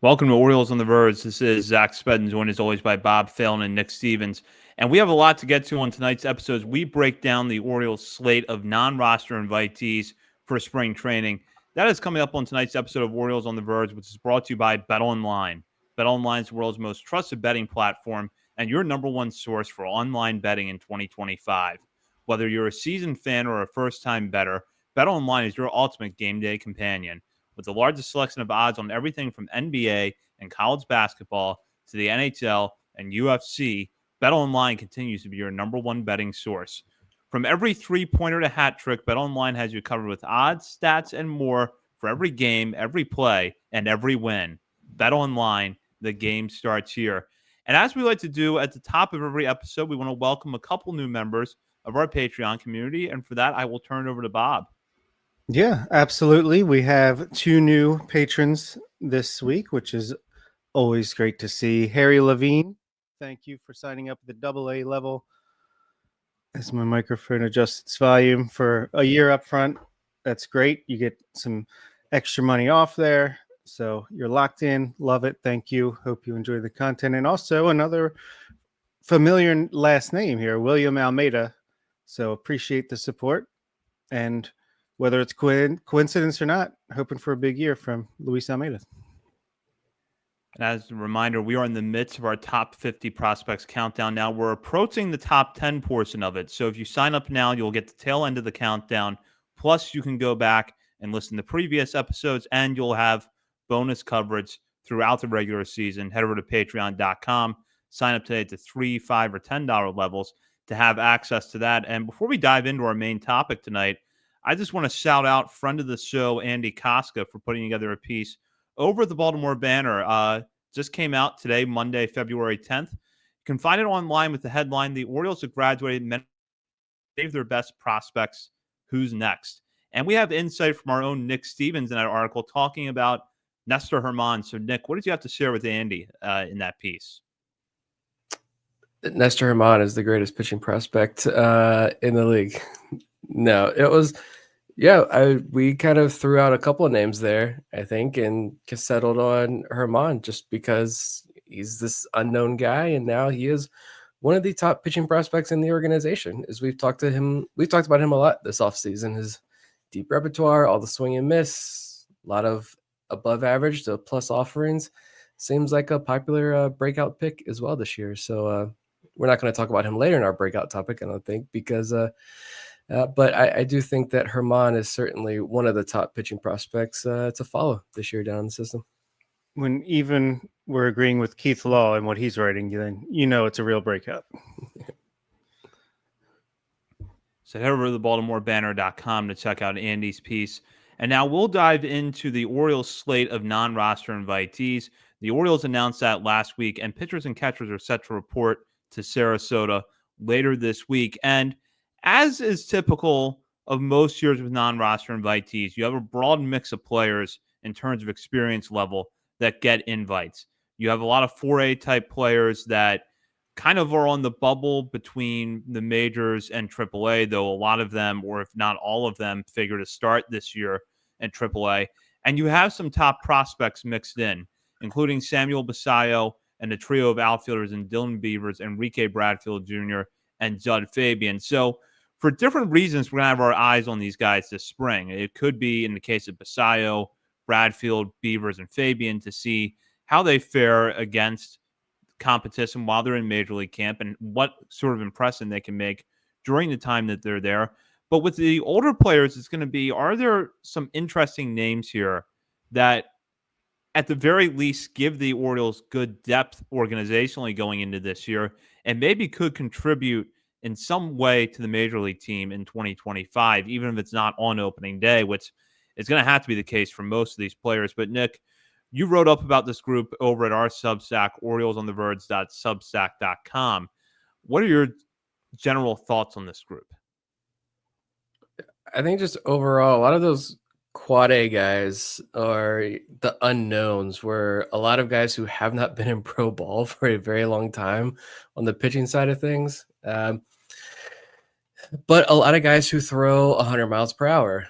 Welcome to Orioles on the Verge. This is Zach Spedden, joined as always by Bob Phelan and Nick Stevens. And we have a lot to get to on tonight's episodes. We break down the Orioles slate of non-roster invitees for spring training. That is coming up on tonight's episode of Orioles on the Verge, which is brought to you by BetOnline. BetOnline is the world's most trusted betting platform and your number one source for online betting in 2025. Whether you're a seasoned fan or a first-time bettor, BetOnline is your ultimate game day companion. With the largest selection of odds on everything from NBA and college basketball to the NHL and UFC, BetOnline continues to be your number one betting source. From every three-pointer to hat trick, BetOnline has you covered with odds, stats, and more for every game, every play, and every win. BetOnline, the game starts here. And as we like to do at the top of every episode, we want to welcome a couple new members of our Patreon community. And for that, I will turn it over to Bob. Yeah, absolutely. We have two new patrons this week, which is always great to see. Harry Levine, thank you for signing up at the AA level. As my microphone adjusts its volume for a year up front, that's great. You get some extra money off there. So you're locked in. Love it. Thank you. Hope you enjoy the content. And also another familiar last name here, William Almeida. So appreciate the support. And whether it's coincidence or not, hoping for a big year from Luis Almeida. And as a reminder, we are in the midst of our top 50 prospects countdown now. We're approaching the top 10 portion of it. So if you sign up now, you'll get the tail end of the countdown. Plus, you can go back and listen to previous episodes, and you'll have bonus coverage throughout the regular season. Head over to patreon.com. Sign up today at the $3, $5, or $10 levels to have access to that. And before we dive into our main topic tonight, I just want to shout out friend of the show, Andy Koska, for putting together a piece over at the Baltimore Banner. Just came out today, Monday, February 10th. You can find it online with the headline, "The Orioles have graduated many of their best prospects. Who's next?" And we have insight from our own Nick Stevens in that article talking about Nestor Herman. So, Nick, what did you have to share with Andy in that piece? Nestor Herman is the greatest pitching prospect in the league. No, it was, we kind of threw out a couple of names there, I think, and just settled on Herman just because he's this unknown guy, and now he is one of the top pitching prospects in the organization. As we've talked about him a lot this offseason, his deep repertoire, all the swing and miss, a lot of above average to plus offerings. Seems like a popular breakout pick as well this year. So we're not going to talk about him later in our breakout topic, I don't think, because but I do think that Herman is certainly one of the top pitching prospects to follow this year down the system. When even we're agreeing with Keith Law and what he's writing, then you know it's a real breakout. So head over to the BaltimoreBanner.com to check out Andy's piece. And now we'll dive into the Orioles slate of non-roster invitees. The Orioles announced that last week, and pitchers and catchers are set to report to Sarasota later this week. And as is typical of most years with non-roster invitees, you have a broad mix of players in terms of experience level that get invites. You have a lot of 4A type players that kind of are on the bubble between the majors and AAA, though a lot of them, or if not all of them, figure to start this year in AAA. And you have some top prospects mixed in, including Samuel Basayo and a trio of outfielders in Dylan Beavers, Enrique Bradfield Jr., and Judd Fabian. So for different reasons, we're going to have our eyes on these guys this spring. It could be, in the case of Basayo, Bradfield, Beavers, and Fabian, to see how they fare against competition while they're in Major League camp and what sort of impression they can make during the time that they're there. But with the older players, it's going to be, are there some interesting names here that at the very least give the Orioles good depth organizationally going into this year and maybe could contribute in some way to the Major League team in 2025, even if it's not on opening day, which is going to have to be the case for most of these players. But Nick, you wrote up about this group over at our Substack, oriolesontheverge.substack.com. What are your general thoughts on this group? I think just overall, a lot of those quad A guys are the unknowns, where a lot of guys who have not been in pro ball for a very long time on the pitching side of things. But a lot of guys who throw 100 miles per hour.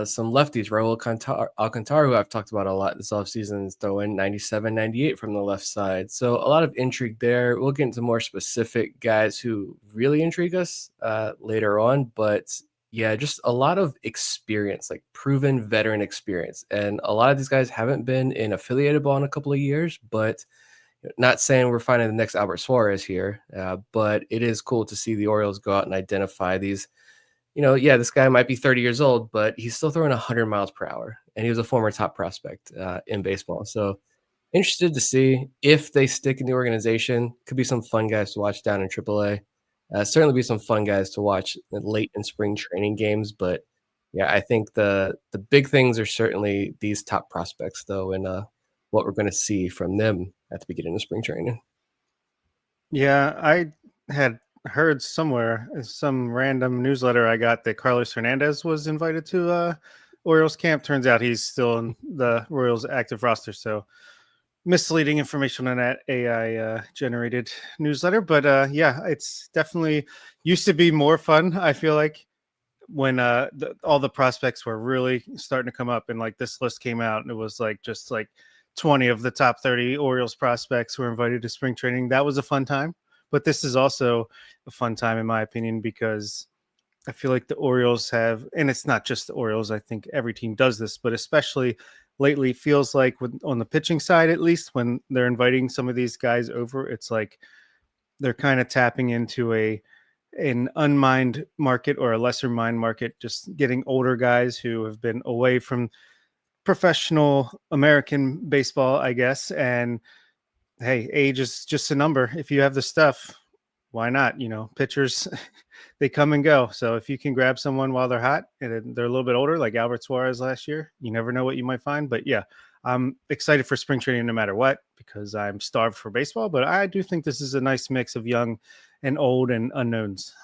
Some lefties, Raul Alcantara, who I've talked about a lot this offseason, is throwing 97, 98 from the left side. So a lot of intrigue there. We'll get into more specific guys who really intrigue us later on. But yeah, just a lot of experience, like proven veteran experience. And a lot of these guys haven't been in affiliated ball in a couple of years, but not saying we're finding the next Albert Suarez here, but it is cool to see the Orioles go out and identify these. Yeah, this guy might be 30 years old, but he's still throwing 100 miles per hour, and he was a former top prospect in baseball. So interested to see if they stick in the organization. Could be some fun guys to watch down in AAA. Certainly be some fun guys to watch late in spring training games. But yeah, I think the big things are certainly these top prospects, though, and what we're going to see from them at the beginning of spring training. Yeah, I had heard somewhere some random newsletter I got that Carlos Hernandez was invited to Orioles camp. Turns out he's still in the Royals active roster, so misleading information on that AI generated newsletter. But yeah, it's definitely used to be more fun. I feel like when all the prospects were really starting to come up, and like this list came out, and it was like just like 20 of the top 30 Orioles prospects were invited to spring training. That was a fun time. But this is also a fun time, in my opinion, because I feel like the Orioles have, and it's not just the Orioles, I think every team does this, but especially lately feels like on the pitching side, at least when they're inviting some of these guys over, it's like they're kind of tapping into an unmined market or a lesser mined market, just getting older guys who have been away from professional American baseball, I guess. And hey, age is just a number. If you have the stuff, why not? Pitchers, they come and go. So if you can grab someone while they're hot and they're a little bit older, like Albert Suarez last year, you never know what you might find. But yeah, I'm excited for spring training no matter what, because I'm starved for baseball. But I do think this is a nice mix of young and old and unknowns.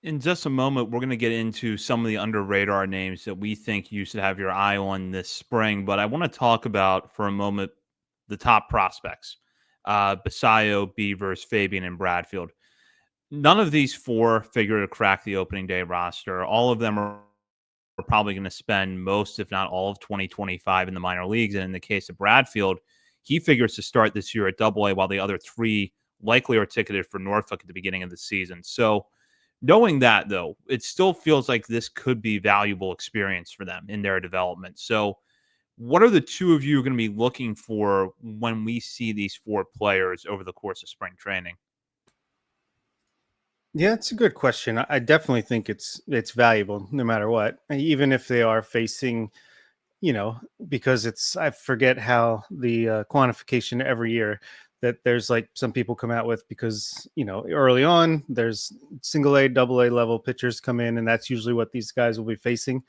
In just a moment, we're going to get into some of the under radar names that we think you should have your eye on this spring. But I want to talk about for a moment the top prospects: Basayo, Beavers, Fabian, and Bradfield. None of these four figure to crack the opening day roster. All of them are probably going to spend most, if not all, of 2025 in the minor leagues. And in the case of Bradfield, he figures to start this year at Double-A, while the other three likely are ticketed for Norfolk at the beginning of the season. So, knowing that, though, it still feels like this could be valuable experience for them in their development. So, what are the two of you going to be looking for when we see these four players over the course of spring training? Yeah, it's a good question. I definitely think it's valuable no matter what, even if they are facing, because I forget how the quantification every year that there's like some people come out with, because early on there's single A, double A level pitchers come in, and that's usually what these guys will be facing.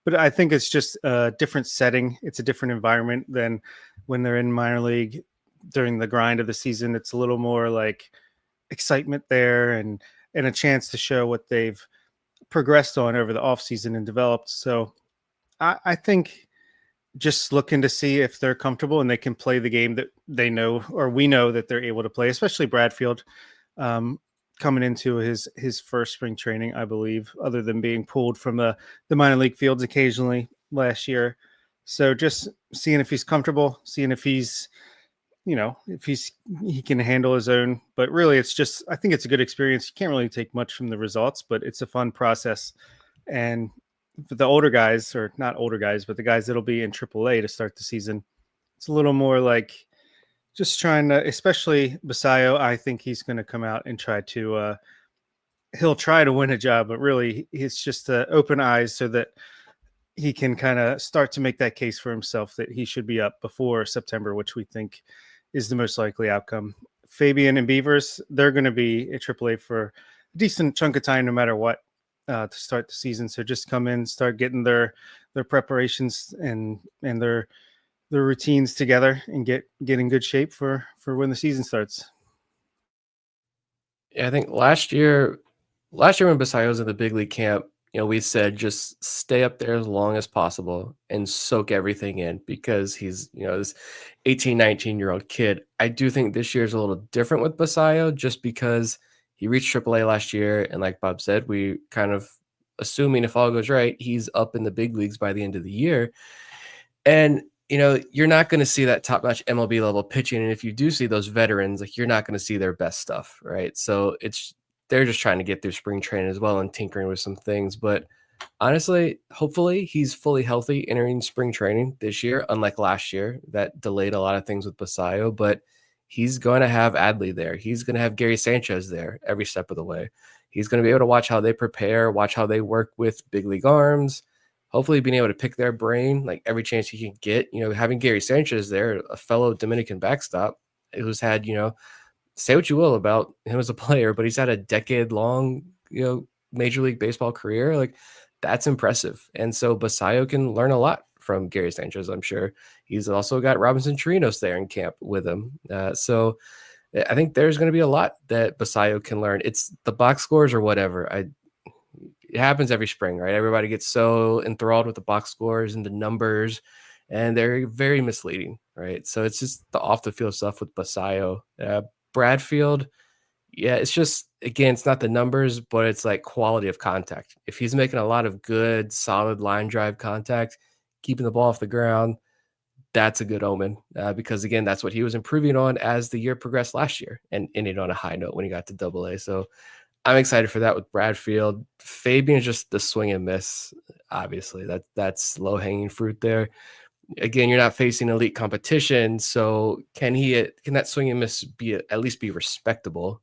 But I think it's just a different setting. It's a different environment than when they're in minor league during the grind of the season. It's a little more like excitement there, and a chance to show what they've progressed on over the offseason and developed. So I think just looking to see if they're comfortable and they can play the game that they know, or we know that they're able to play, especially Bradfield, coming into his first spring training, I believe, other than being pulled from the minor league fields occasionally last year. So just seeing if he's comfortable, seeing if he's, if he can handle his own. But really, it's just, I think it's a good experience. You can't really take much from the results, but it's a fun process. And for the older guys, or not older guys, but the guys that'll be in AAA to start the season, it's a little more like just trying to, especially Basayo, I think he's going to come out and try to he'll try to win a job, but really it's just to open eyes so that he can kind of start to make that case for himself that he should be up before September, which we think is the most likely outcome. Fabian and Beavers, they're going to be at AAA for a decent chunk of time, no matter what, to start the season. So just come in, start getting their preparations and their routines together, and get in good shape for when the season starts. Yeah, I think last year when Basayo was in the big league camp, we said just stay up there as long as possible and soak everything in, because he's, this 18, 19-year-old kid. I do think this year is a little different with Basayo, just because He reached AAA last year, and like Bob said, we kind of assuming if all goes right, he's up in the big leagues by the end of the year. And you're not going to see that top-notch MLB level pitching, and if you do see those veterans, like you're not going to see their best stuff, right? So they're just trying to get through spring training as well and tinkering with some things. But honestly, hopefully he's fully healthy entering spring training this year, unlike last year that delayed a lot of things with Basayo. But he's going to have Adley there. He's going to have Gary Sanchez there every step of the way. He's going to be able to watch how they prepare, watch how they work with big league arms. Hopefully being able to pick their brain like every chance he can get. Having Gary Sanchez there, a fellow Dominican backstop who's had, say what you will about him as a player, but he's had a decade-long, Major League Baseball career. Like, that's impressive. And so Basayo can learn a lot from Gary Sanchez, I'm sure. He's also got Robinson Chirinos there in camp with him. So I think there's going to be a lot that Basayo can learn. It's the box scores or whatever. It happens every spring, right? Everybody gets so enthralled with the box scores and the numbers, and they're very misleading, right? So it's just the off the field stuff with Basayo. Bradfield, yeah, it's just, again, it's not the numbers, but it's like quality of contact. If he's making a lot of good, solid line drive contact, keeping the ball off the ground, that's a good omen because, again, that's what he was improving on as the year progressed last year and ended on a high note when he got to Double-A. So I'm excited for that with Bradfield. Fabian is just the swing and miss. Obviously, that's low hanging fruit there. Again, you're not facing elite competition, so can that swing and miss at least be respectable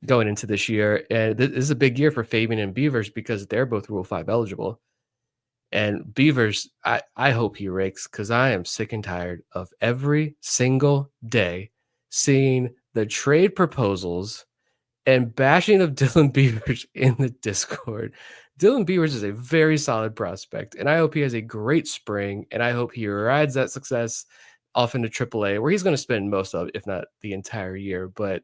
going into this year? And this is a big year for Fabian and Beavers because they're both Rule 5 eligible. And Beavers, I hope he rakes because I am sick and tired of every single day seeing the trade proposals and bashing of Dylan Beavers in the Discord. Dylan Beavers is a very solid prospect, and I hope he has a great spring, and I hope he rides that success off into AAA, where he's going to spend most of, if not the entire year. But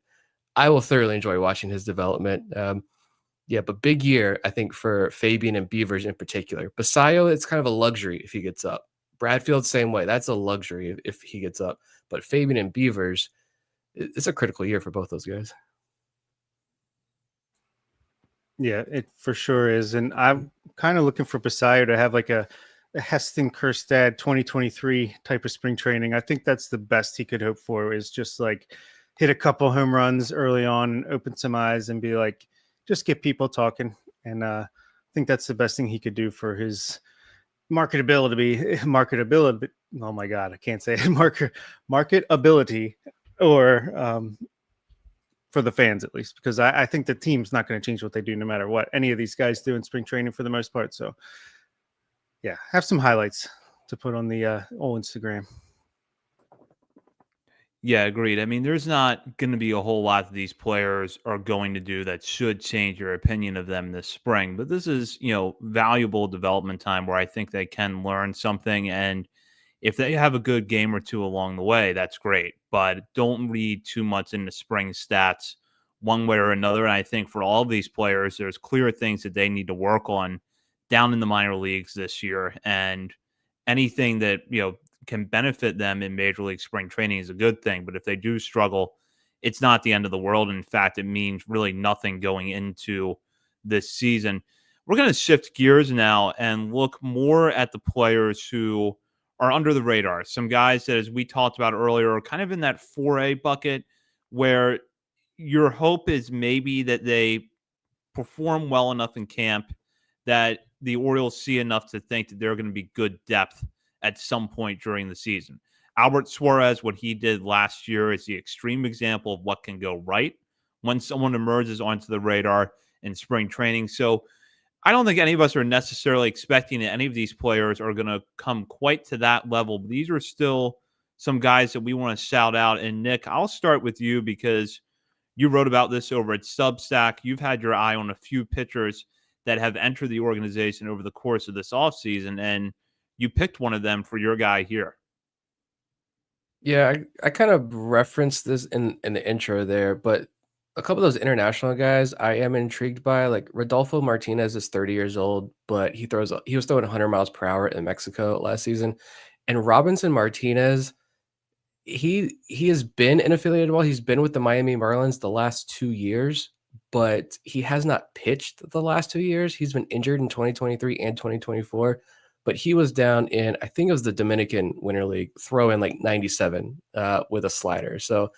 I will thoroughly enjoy watching his development. But big year, I think, for Fabian and Beavers in particular. Basayo, it's kind of a luxury if he gets up. Bradfield, same way. That's a luxury if he gets up. But Fabian and Beavers, it's a critical year for both those guys. Yeah, it for sure is. And I'm kind of looking for Basayo to have like a Heston Kjerstad 2023 type of spring training. I think that's the best he could hope for, is just like hit a couple home runs early on, open some eyes, and be like, just get people talking. And I think that's the best thing he could do for his marketability. Oh my God, I can't say it. Marketability, or for the fans at least, because I think the team's not going to change what they do no matter what any of these guys do in spring training for the most part. So yeah, have some highlights to put on the old Instagram. Yeah, agreed. I mean, there's not going to be a whole lot that these players are going to do that should change your opinion of them this spring. But this is, valuable development time where I think they can learn something. And if they have a good game or two along the way, that's great. But don't read too much into spring stats one way or another. And I think for all of these players, there's clear things that they need to work on down in the minor leagues this year. And anything that, can benefit them in Major League spring training is a good thing. But if they do struggle, it's not the end of the world. In fact, it means really nothing going into this season. We're going to shift gears now and look more at the players who are under the radar. Some guys that, as we talked about earlier, are kind of in that 4A bucket where your hope is maybe that they perform well enough in camp that the Orioles see enough to think that they're going to be good depth at some point during the season. Albert Suarez, what he did last year, is the extreme example of what can go right when someone emerges onto the radar in spring training. So I don't think any of us are necessarily expecting that any of these players are going to come quite to that level. But these are still some guys that we want to shout out. And Nick, I'll start with you because you wrote about this over at Substack. You've had your eye on a few pitchers that have entered the organization over the course of this offseason, and you picked one of them for your guy here. Yeah, I kind of referenced this in the intro there, but a couple of those international guys I am intrigued by. Like Rodolfo Martinez is 30 years old, but he was throwing 100 miles per hour in Mexico last season. And Robinson Martinez, he has been an affiliated ball. He's been with the Miami Marlins the last 2 years, but he has not pitched the last 2 years. He's been injured in 2023 and 2024, but he was down in, I think it was the Dominican Winter League, throwing like 97 with a slider. So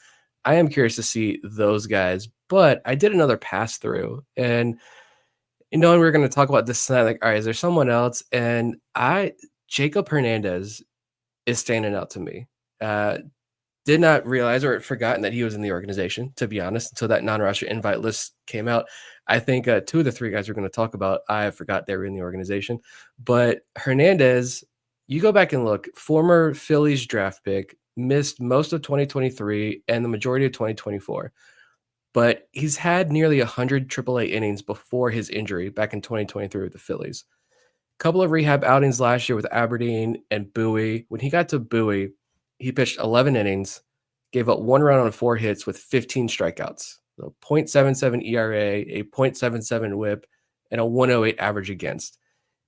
I am curious to see those guys. But I did another pass through, and we were going to talk about this tonight. Like, all right, is there someone else? And Jacob Hernandez is standing out to me. Did not realize or forgotten that he was in the organization, to be honest, until that non-roster invite list came out. I think 2 of the 3 guys we're going to talk about, I forgot they were in the organization. But Hernandez, you go back and look, former Phillies draft pick, missed most of 2023 and the majority of 2024. But he's had nearly 100 AAA innings before his injury back in 2023 with the Phillies. Couple of rehab outings last year with Aberdeen and Bowie. When he got to Bowie, he pitched 11 innings, gave up 1 run on 4 hits with 15 strikeouts. So 0.77 ERA, a 0.77 whip, and a 108 average against.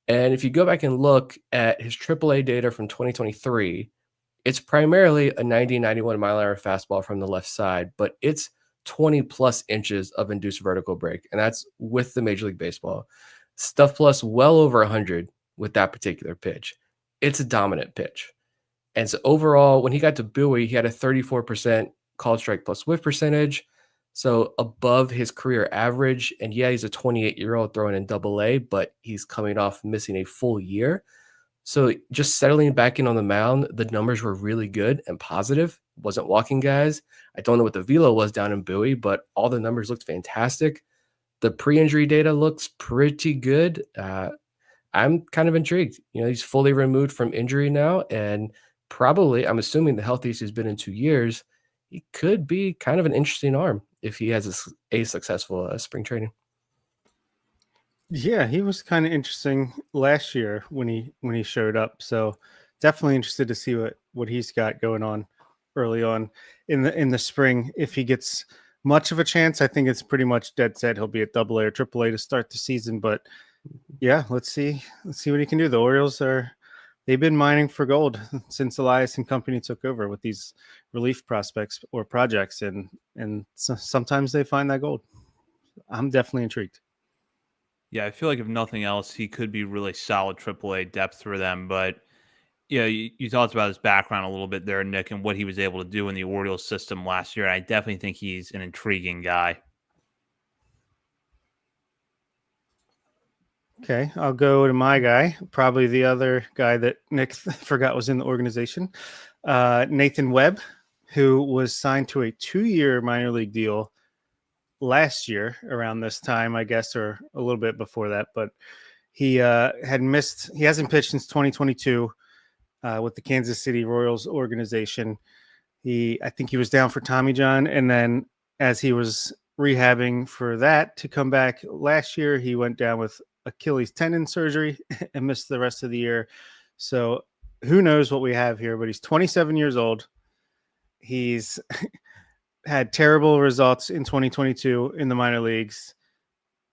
And if you go back and look at his AAA data from 2023, it's primarily a 90, 91 mile an hour fastball from the left side, but it's 20 plus inches of induced vertical break. And that's with the Major League Baseball. Stuff plus well over 100 with that particular pitch. It's a dominant pitch. And so overall, when he got to Bowie, he had a 34% called strike plus whiff percentage. So above his career average. And yeah, he's a 28-year-old throwing in AA, but he's coming off missing a full year. So just settling back in on the mound, the numbers were really good and positive. Wasn't walking guys. I don't know what the velo was down in Bowie, but all the numbers looked fantastic. The pre-injury data looks pretty good. I'm kind of intrigued. He's fully removed from injury now, and probably, I'm assuming the healthiest he's been in 2 years. He could be kind of an interesting arm if he has a successful spring training. Yeah, he was kind of interesting last year when he showed up. So definitely interested to see what he's got going on early on in the spring. If he gets much of a chance, I think it's pretty much dead set he'll be at AA or AAA to start the season. But yeah, let's see what he can do. The Orioles they've been mining for gold since Elias and company took over with these relief prospects or projects, and sometimes they find that gold. I'm definitely intrigued. Yeah, I feel like if nothing else, he could be really solid AAA depth for them. But yeah, you talked about his background a little bit there, Nick, and what he was able to do in the Orioles system last year. I definitely think he's an intriguing guy. Okay, I'll go to my guy, probably the other guy that Nick forgot was in the organization, Nathan Webb, who was signed to a 2-year minor league deal last year around this time, I guess, or a little bit before that. But he hasn't pitched since 2022 with the Kansas City Royals organization. I think he was down for Tommy John, and then as he was rehabbing for that to come back last year, he went down with Achilles tendon surgery and missed the rest of the year. So who knows what we have here, but he's 27 years old. He's had terrible results in 2022 in the minor leagues,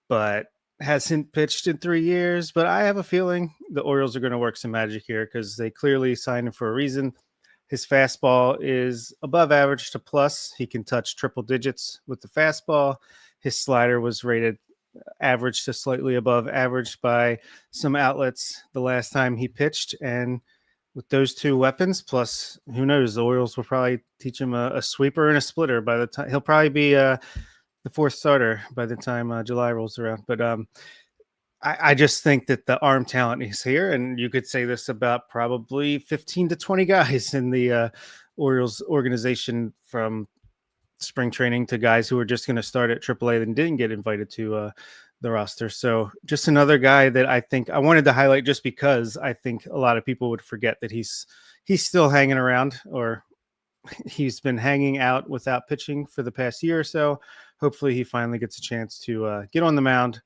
but hasn't pitched in 3 years. But I have a feeling the Orioles are going to work some magic here because they clearly signed him for a reason. His fastball is above average to plus. He can touch triple digits with the fastball. His slider was rated average to slightly above average by some outlets the last time he pitched. And with those 2 weapons, plus who knows, the Orioles will probably teach him a sweeper and a splitter by the time he'll probably be the 4th starter by the time July rolls around. But I just think that the arm talent is here, and you could say this about probably 15 to 20 guys in the Orioles organization, from spring training to guys who are just going to start at AAA and didn't get invited to the roster. So just another guy that I think I wanted to highlight, just because I think a lot of people would forget that he's still hanging around, or he's been hanging out without pitching for the past year or so. Hopefully he finally gets a chance to get on the mound,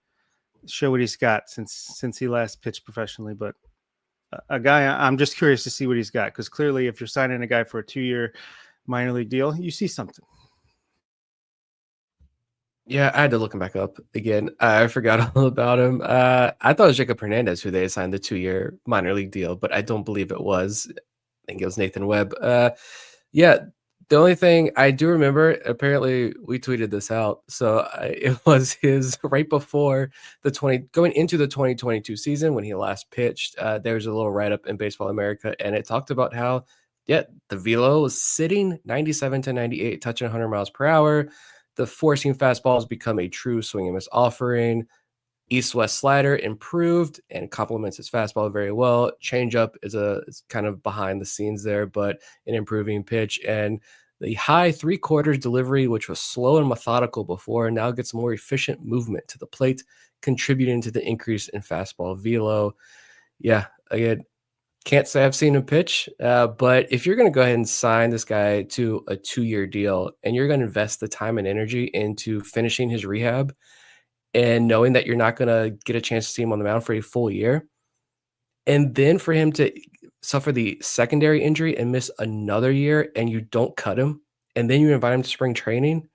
show what he's got since he last pitched professionally. But a guy I'm just curious to see what he's got, because clearly if you're signing a guy for a 2-year minor league deal, you see something. Yeah, I had to look him back up again. I forgot all about him. I thought it was Jacob Hernandez who they assigned the 2-year minor league deal, but I don't believe it was. I think it was Nathan Webb. Yeah, The only thing I do remember, apparently we tweeted this out. So it was his right before going into the 2022 season when he last pitched. There was a little write up in Baseball America, and it talked about how, yeah, the velo was sitting 97 to 98, touching 100 miles per hour. The four-seam fastball has become a true swing and miss offering. East-west slider improved and complements his fastball very well. Changeup is kind of behind the scenes there, but an improving pitch. And the high three-quarters delivery, which was slow and methodical before, now gets more efficient movement to the plate, contributing to the increase in fastball velo. Yeah, again, can't say I've seen him pitch, but if you're going to go ahead and sign this guy to a 2-year deal and you're going to invest the time and energy into finishing his rehab, and knowing that you're not going to get a chance to see him on the mound for a full year, and then for him to suffer the secondary injury and miss another year, and you don't cut him, and then you invite him to spring training.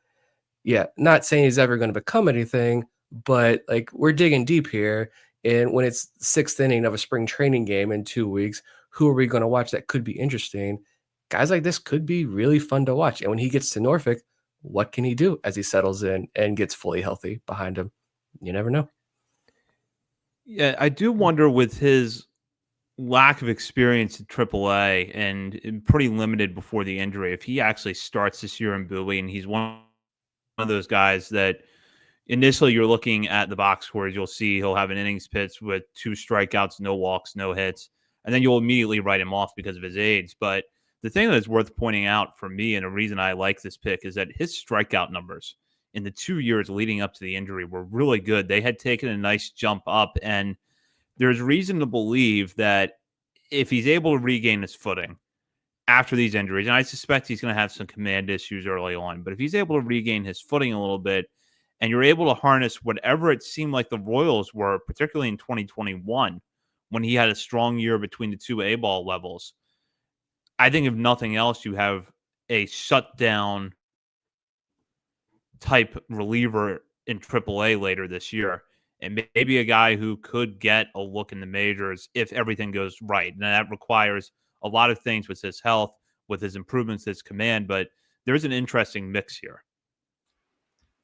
Yeah, not saying he's ever going to become anything, but like we're digging deep here. And when it's 6th inning of a spring training game in 2 weeks, who are we going to watch that could be interesting? Guys like this could be really fun to watch. And when he gets to Norfolk, what can he do as he settles in and gets fully healthy behind him? You never know. Yeah, I do wonder with his lack of experience at AAA and pretty limited before the injury, if he actually starts this year in Bowie, and he's one of those guys that initially you're looking at the box scores, you'll see he'll have an innings pitched with 2 strikeouts, no walks, no hits, and then you'll immediately write him off because of his age. But the thing that is worth pointing out for me, and a reason I like this pick, is that his strikeout numbers in the 2 years leading up to the injury were really good. They had taken a nice jump up, and there's reason to believe that if he's able to regain his footing after these injuries, and I suspect he's going to have some command issues early on, but if he's able to regain his footing a little bit and you're able to harness whatever it seemed like the Royals were, particularly in 2021, when he had a strong year between the two A-ball levels, I think if nothing else, you have a shutdown type reliever in AAA later this year, and maybe a guy who could get a look in the majors if everything goes right. And that requires a lot of things with his health, with his improvements, his command, but there's an interesting mix here.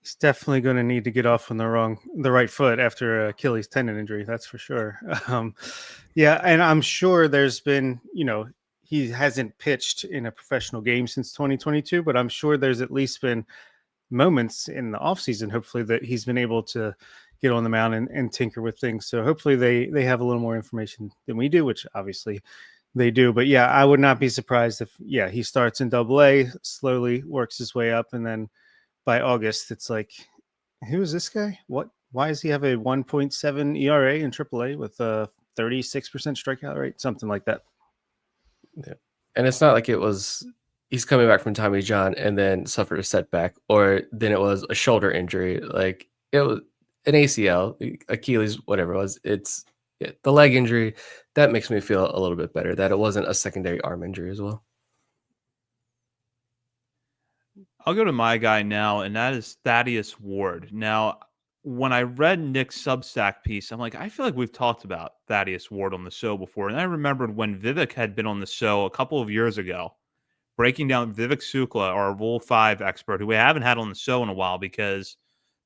He's definitely going to need to get off on the right foot after Achilles tendon injury. That's for sure. Yeah, and I'm sure there's been, he hasn't pitched in a professional game since 2022, but I'm sure there's at least been moments in the offseason, hopefully, that he's been able to get on the mound and tinker with things. So hopefully they have a little more information than we do, which obviously they do. But yeah, I would not be surprised if, he starts in AA, slowly works his way up, and then by August, it's like, who is this guy? Why does he have a 1.7 ERA in AAA with a 36% strikeout rate? Something like that. Yeah. And it's not like he's coming back from Tommy John and then suffered a setback, or then it was a shoulder injury. Like it was an ACL, Achilles, whatever it was. It's the leg injury. That makes me feel a little bit better that it wasn't a secondary arm injury as well. I'll go to my guy now, and that is Thaddeus Ward. Now, when I read Nick's Substack piece, I'm like, I feel like we've talked about Thaddeus Ward on the show before. And I remembered when Vivek had been on the show a couple of years ago, breaking down Vivek Sukla, our Rule 5 expert, who we haven't had on the show in a while because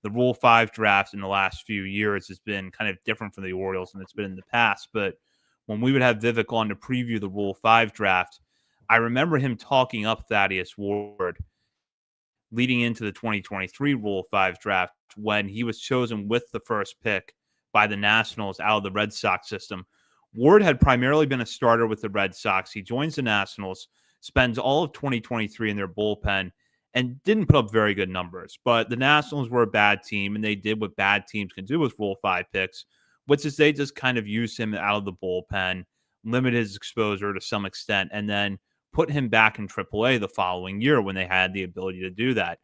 the Rule 5 draft in the last few years has been kind of different from the Orioles than it's been in the past. But when we would have Vivek on to preview the Rule 5 draft, I remember him talking up Thaddeus Ward leading into the 2023 Rule 5 draft when he was chosen with the first pick by the Nationals out of the Red Sox system. Ward had primarily been a starter with the Red Sox. He joins the Nationals, spends all of 2023 in their bullpen, and didn't put up very good numbers. But the Nationals were a bad team, and they did what bad teams can do with Rule 5 picks, which is they just kind of use him out of the bullpen, limit his exposure to some extent, and then put him back in AAA the following year when they had the ability to do that.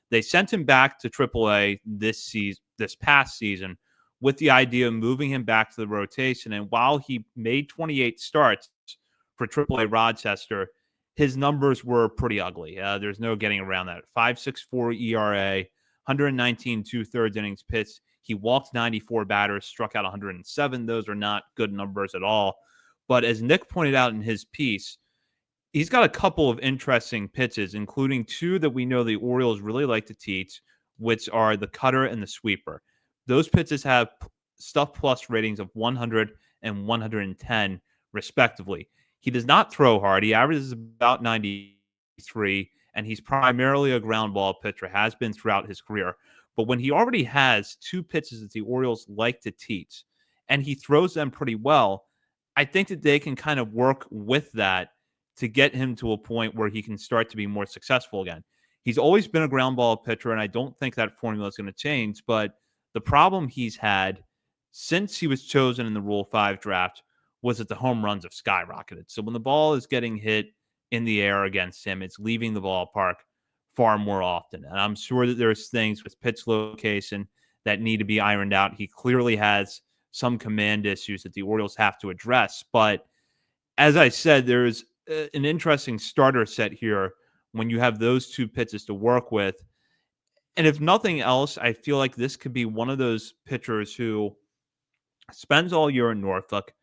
They sent him back to AAA this past season, with the idea of moving him back to the rotation. And while he made 28 starts for AAA Rochester, his numbers were pretty ugly. There's no getting around that. 5.64 ERA, 119 2/3 innings pitched. He walked 94 batters, struck out 107. Those are not good numbers at all. But as Nick pointed out in his piece, he's got a couple of interesting pitches, including two that we know the Orioles really like to teach, which are the cutter and the sweeper. Those pitches have stuff plus ratings of 100 and 110, respectively. He does not throw hard. He averages about 93, and he's primarily a ground ball pitcher, has been throughout his career. But when he already has two pitches that the Orioles like to teach, and he throws them pretty well, I think that they can kind of work with that to get him to a point where he can start to be more successful again. He's always been a ground ball pitcher, and I don't think that formula is going to change. But the problem he's had since he was chosen in the Rule 5 draft was that the home runs have skyrocketed. So when the ball is getting hit in the air against him, it's leaving the ballpark far more often. And I'm sure that there's things with pitch location that need to be ironed out. He clearly has some command issues that the Orioles have to address. But as I said, there's an interesting starter set here when you have those two pitches to work with. And if nothing else, I feel like this could be one of those pitchers who spends all year in Norfolk,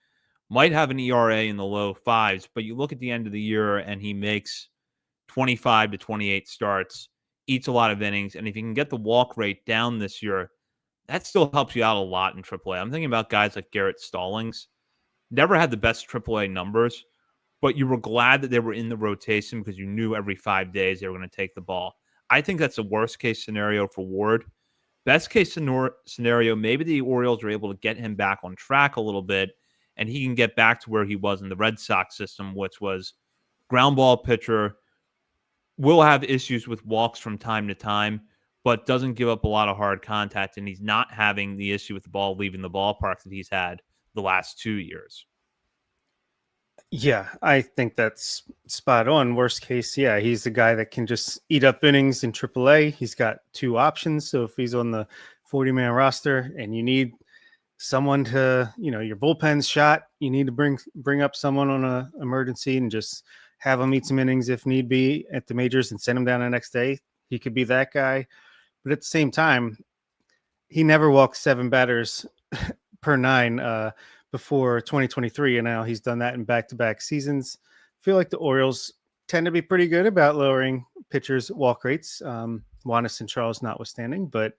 might have an ERA in the low fives, but you look at the end of the year and he makes 25 to 28 starts, eats a lot of innings. And if you can get the walk rate down this year, that still helps you out a lot in AAA. I'm thinking about guys like Garrett Stallings. Never had the best AAA numbers, but you were glad that they were in the rotation because you knew every 5 days they were going to take the ball. I think that's the worst case scenario for Ward. Best case scenario, maybe the Orioles are able to get him back on track a little bit and he can get back to where he was in the Red Sox system, which was ground ball pitcher, will have issues with walks from time to time, but doesn't give up a lot of hard contact, and he's not having the issue with the ball leaving the ballpark that he's had the last 2 years. Yeah, I think that's spot on. Worst case, yeah, he's the guy that can just eat up innings in AAA. He's got two options. So if he's on the 40-man roster and you need someone to, your bullpen's shot, you need to bring up someone on an emergency and just have him eat some innings if need be at the majors and send him down the next day. He could be that guy. But at the same time, he never walked 7 batters per 9 before 2023, and now he's done that in back-to-back seasons. I feel like the Orioles tend to be pretty good about lowering pitchers' walk rates, Juanis and Charles notwithstanding. But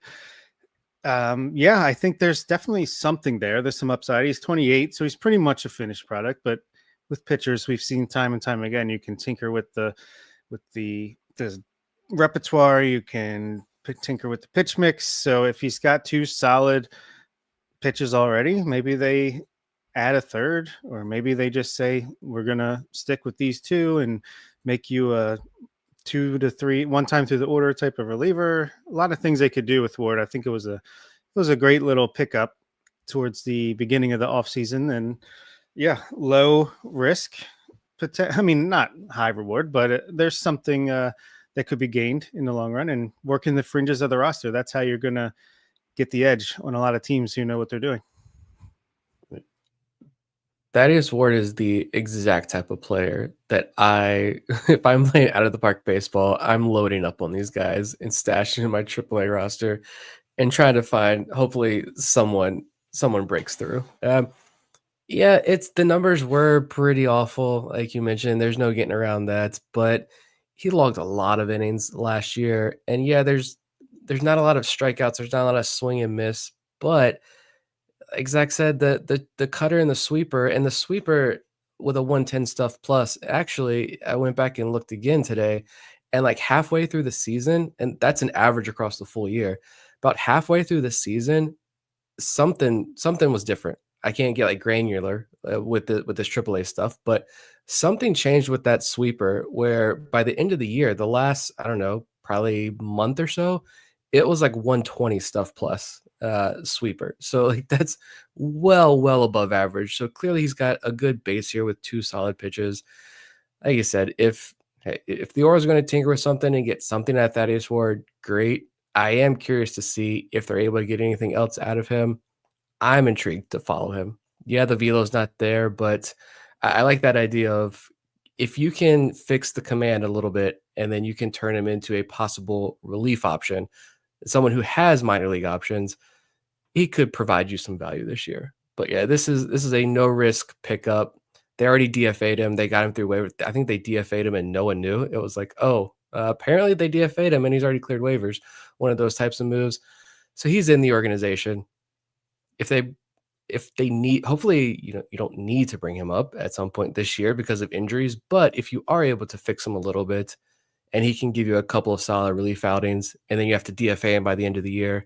yeah, I think there's definitely something there. There's some upside. He's 28, so he's pretty much a finished product. But with pitchers, we've seen time and time again, you can tinker with the repertoire. You can tinker with the pitch mix. So if he's got 2 solid pitches already, maybe they add a third, or maybe they just say we're gonna stick with these 2 and make you a 2 to 3 one time through the order type of reliever. A lot of things they could do with Ward. I think it was a great little pickup towards the beginning of the offseason, and yeah, low risk. I mean, not high reward, but there's something that could be gained in the long run, and working the fringes of the roster. That's how you're gonna get the edge on a lot of teams who know what they're doing. Thaddeus Ward is the exact type of player that if I'm playing out of the park baseball, I'm loading up on these guys and stashing in my AAA roster and trying to find, hopefully someone breaks through. Yeah, the numbers were pretty awful. Like you mentioned, there's no getting around that, but he logged a lot of innings last year. And yeah, there's not a lot of strikeouts. There's not a lot of swing and miss, but like Zach said, the cutter and the sweeper with a 110 stuff plus. Actually, I went back and looked again today, and like halfway through the season, and that's an average across the full year. About halfway through the season, something was different. I can't get like granular with this AAA stuff, but something changed with that sweeper where by the end of the year, the last, I don't know, probably month or so, it was like 120 stuff plus sweeper. So like that's well above average. So clearly he's got a good base here with 2 solid pitches. Like you said, if the Orioles are going to tinker with something and get something at Thaddeus Ward, great. I am curious to see if they're able to get anything else out of him. I'm intrigued to follow him. Yeah, the velo's not there, but I like that idea of if you can fix the command a little bit and then you can turn him into a possible relief option, someone who has minor league options, he could provide you some value this year. But yeah, this is a no risk pickup They already DFA'd him. They got him through waivers. I think they DFA'd him and no one knew. It was like, oh, apparently they DFA'd him and he's already cleared waivers. One of those types of moves. So he's in the organization. If they need, hopefully, you don't need to bring him up at some point this year because of injuries. But if you are able to fix him a little bit and he can give you a couple of solid relief outings and then you have to DFA him by the end of the year,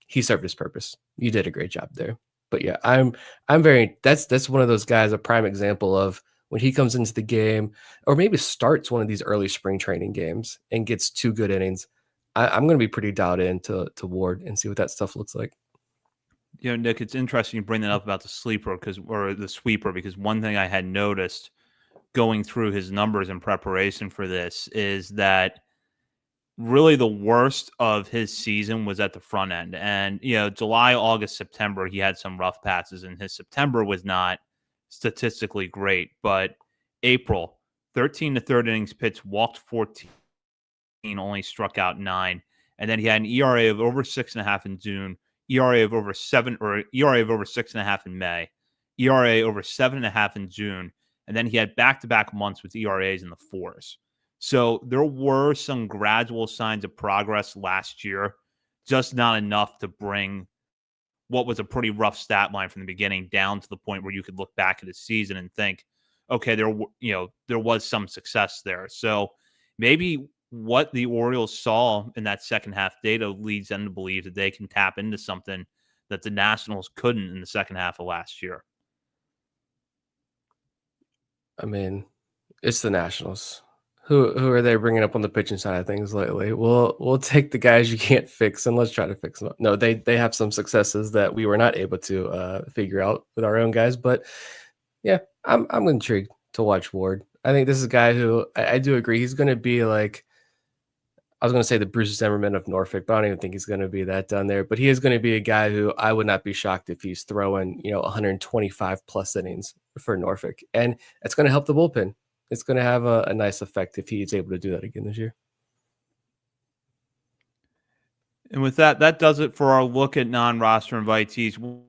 he served his purpose. You did a great job there. But yeah, that's one of those guys, a prime example of when he comes into the game or maybe starts one of these early spring training games and gets 2 good innings. I'm going to be pretty dialed in to Ward and see what that stuff looks like. Nick, it's interesting you bring that up about the sweeper because one thing I had noticed going through his numbers in preparation for this is that really the worst of his season was at the front end. And, July, August, September, he had some rough patches, and his September was not statistically great. But April, 13 to third innings pitched, walked 14, only struck out 9. And then he had an ERA of over 6.5 in June, ERA of over 6.5 in May, ERA over 7.5 in June. And then he had back-to-back months with ERAs in the 4s. So there were some gradual signs of progress last year, just not enough to bring what was a pretty rough stat line from the beginning down to the point where you could look back at his season and think, okay, there was some success there. So maybe what the Orioles saw in that second half data leads them to believe that they can tap into something that the Nationals couldn't in the second half of last year. I mean, it's the Nationals. Who are they bringing up on the pitching side of things lately? We'll take the guys you can't fix and let's try to fix them. No, they have some successes that we were not able to figure out with our own guys. But yeah, I'm intrigued to watch Ward. I think this is a guy who I do agree he's going to be like, I was going to say the Bruce Zimmerman of Norfolk, but I don't even think he's going to be that down there. But he is going to be a guy who I would not be shocked if he's throwing 125 plus innings for Norfolk, and it's going to help the bullpen. It's going to have a nice effect if he's able to do that again this year. And with that does it for our look at non-roster invitees. We'll,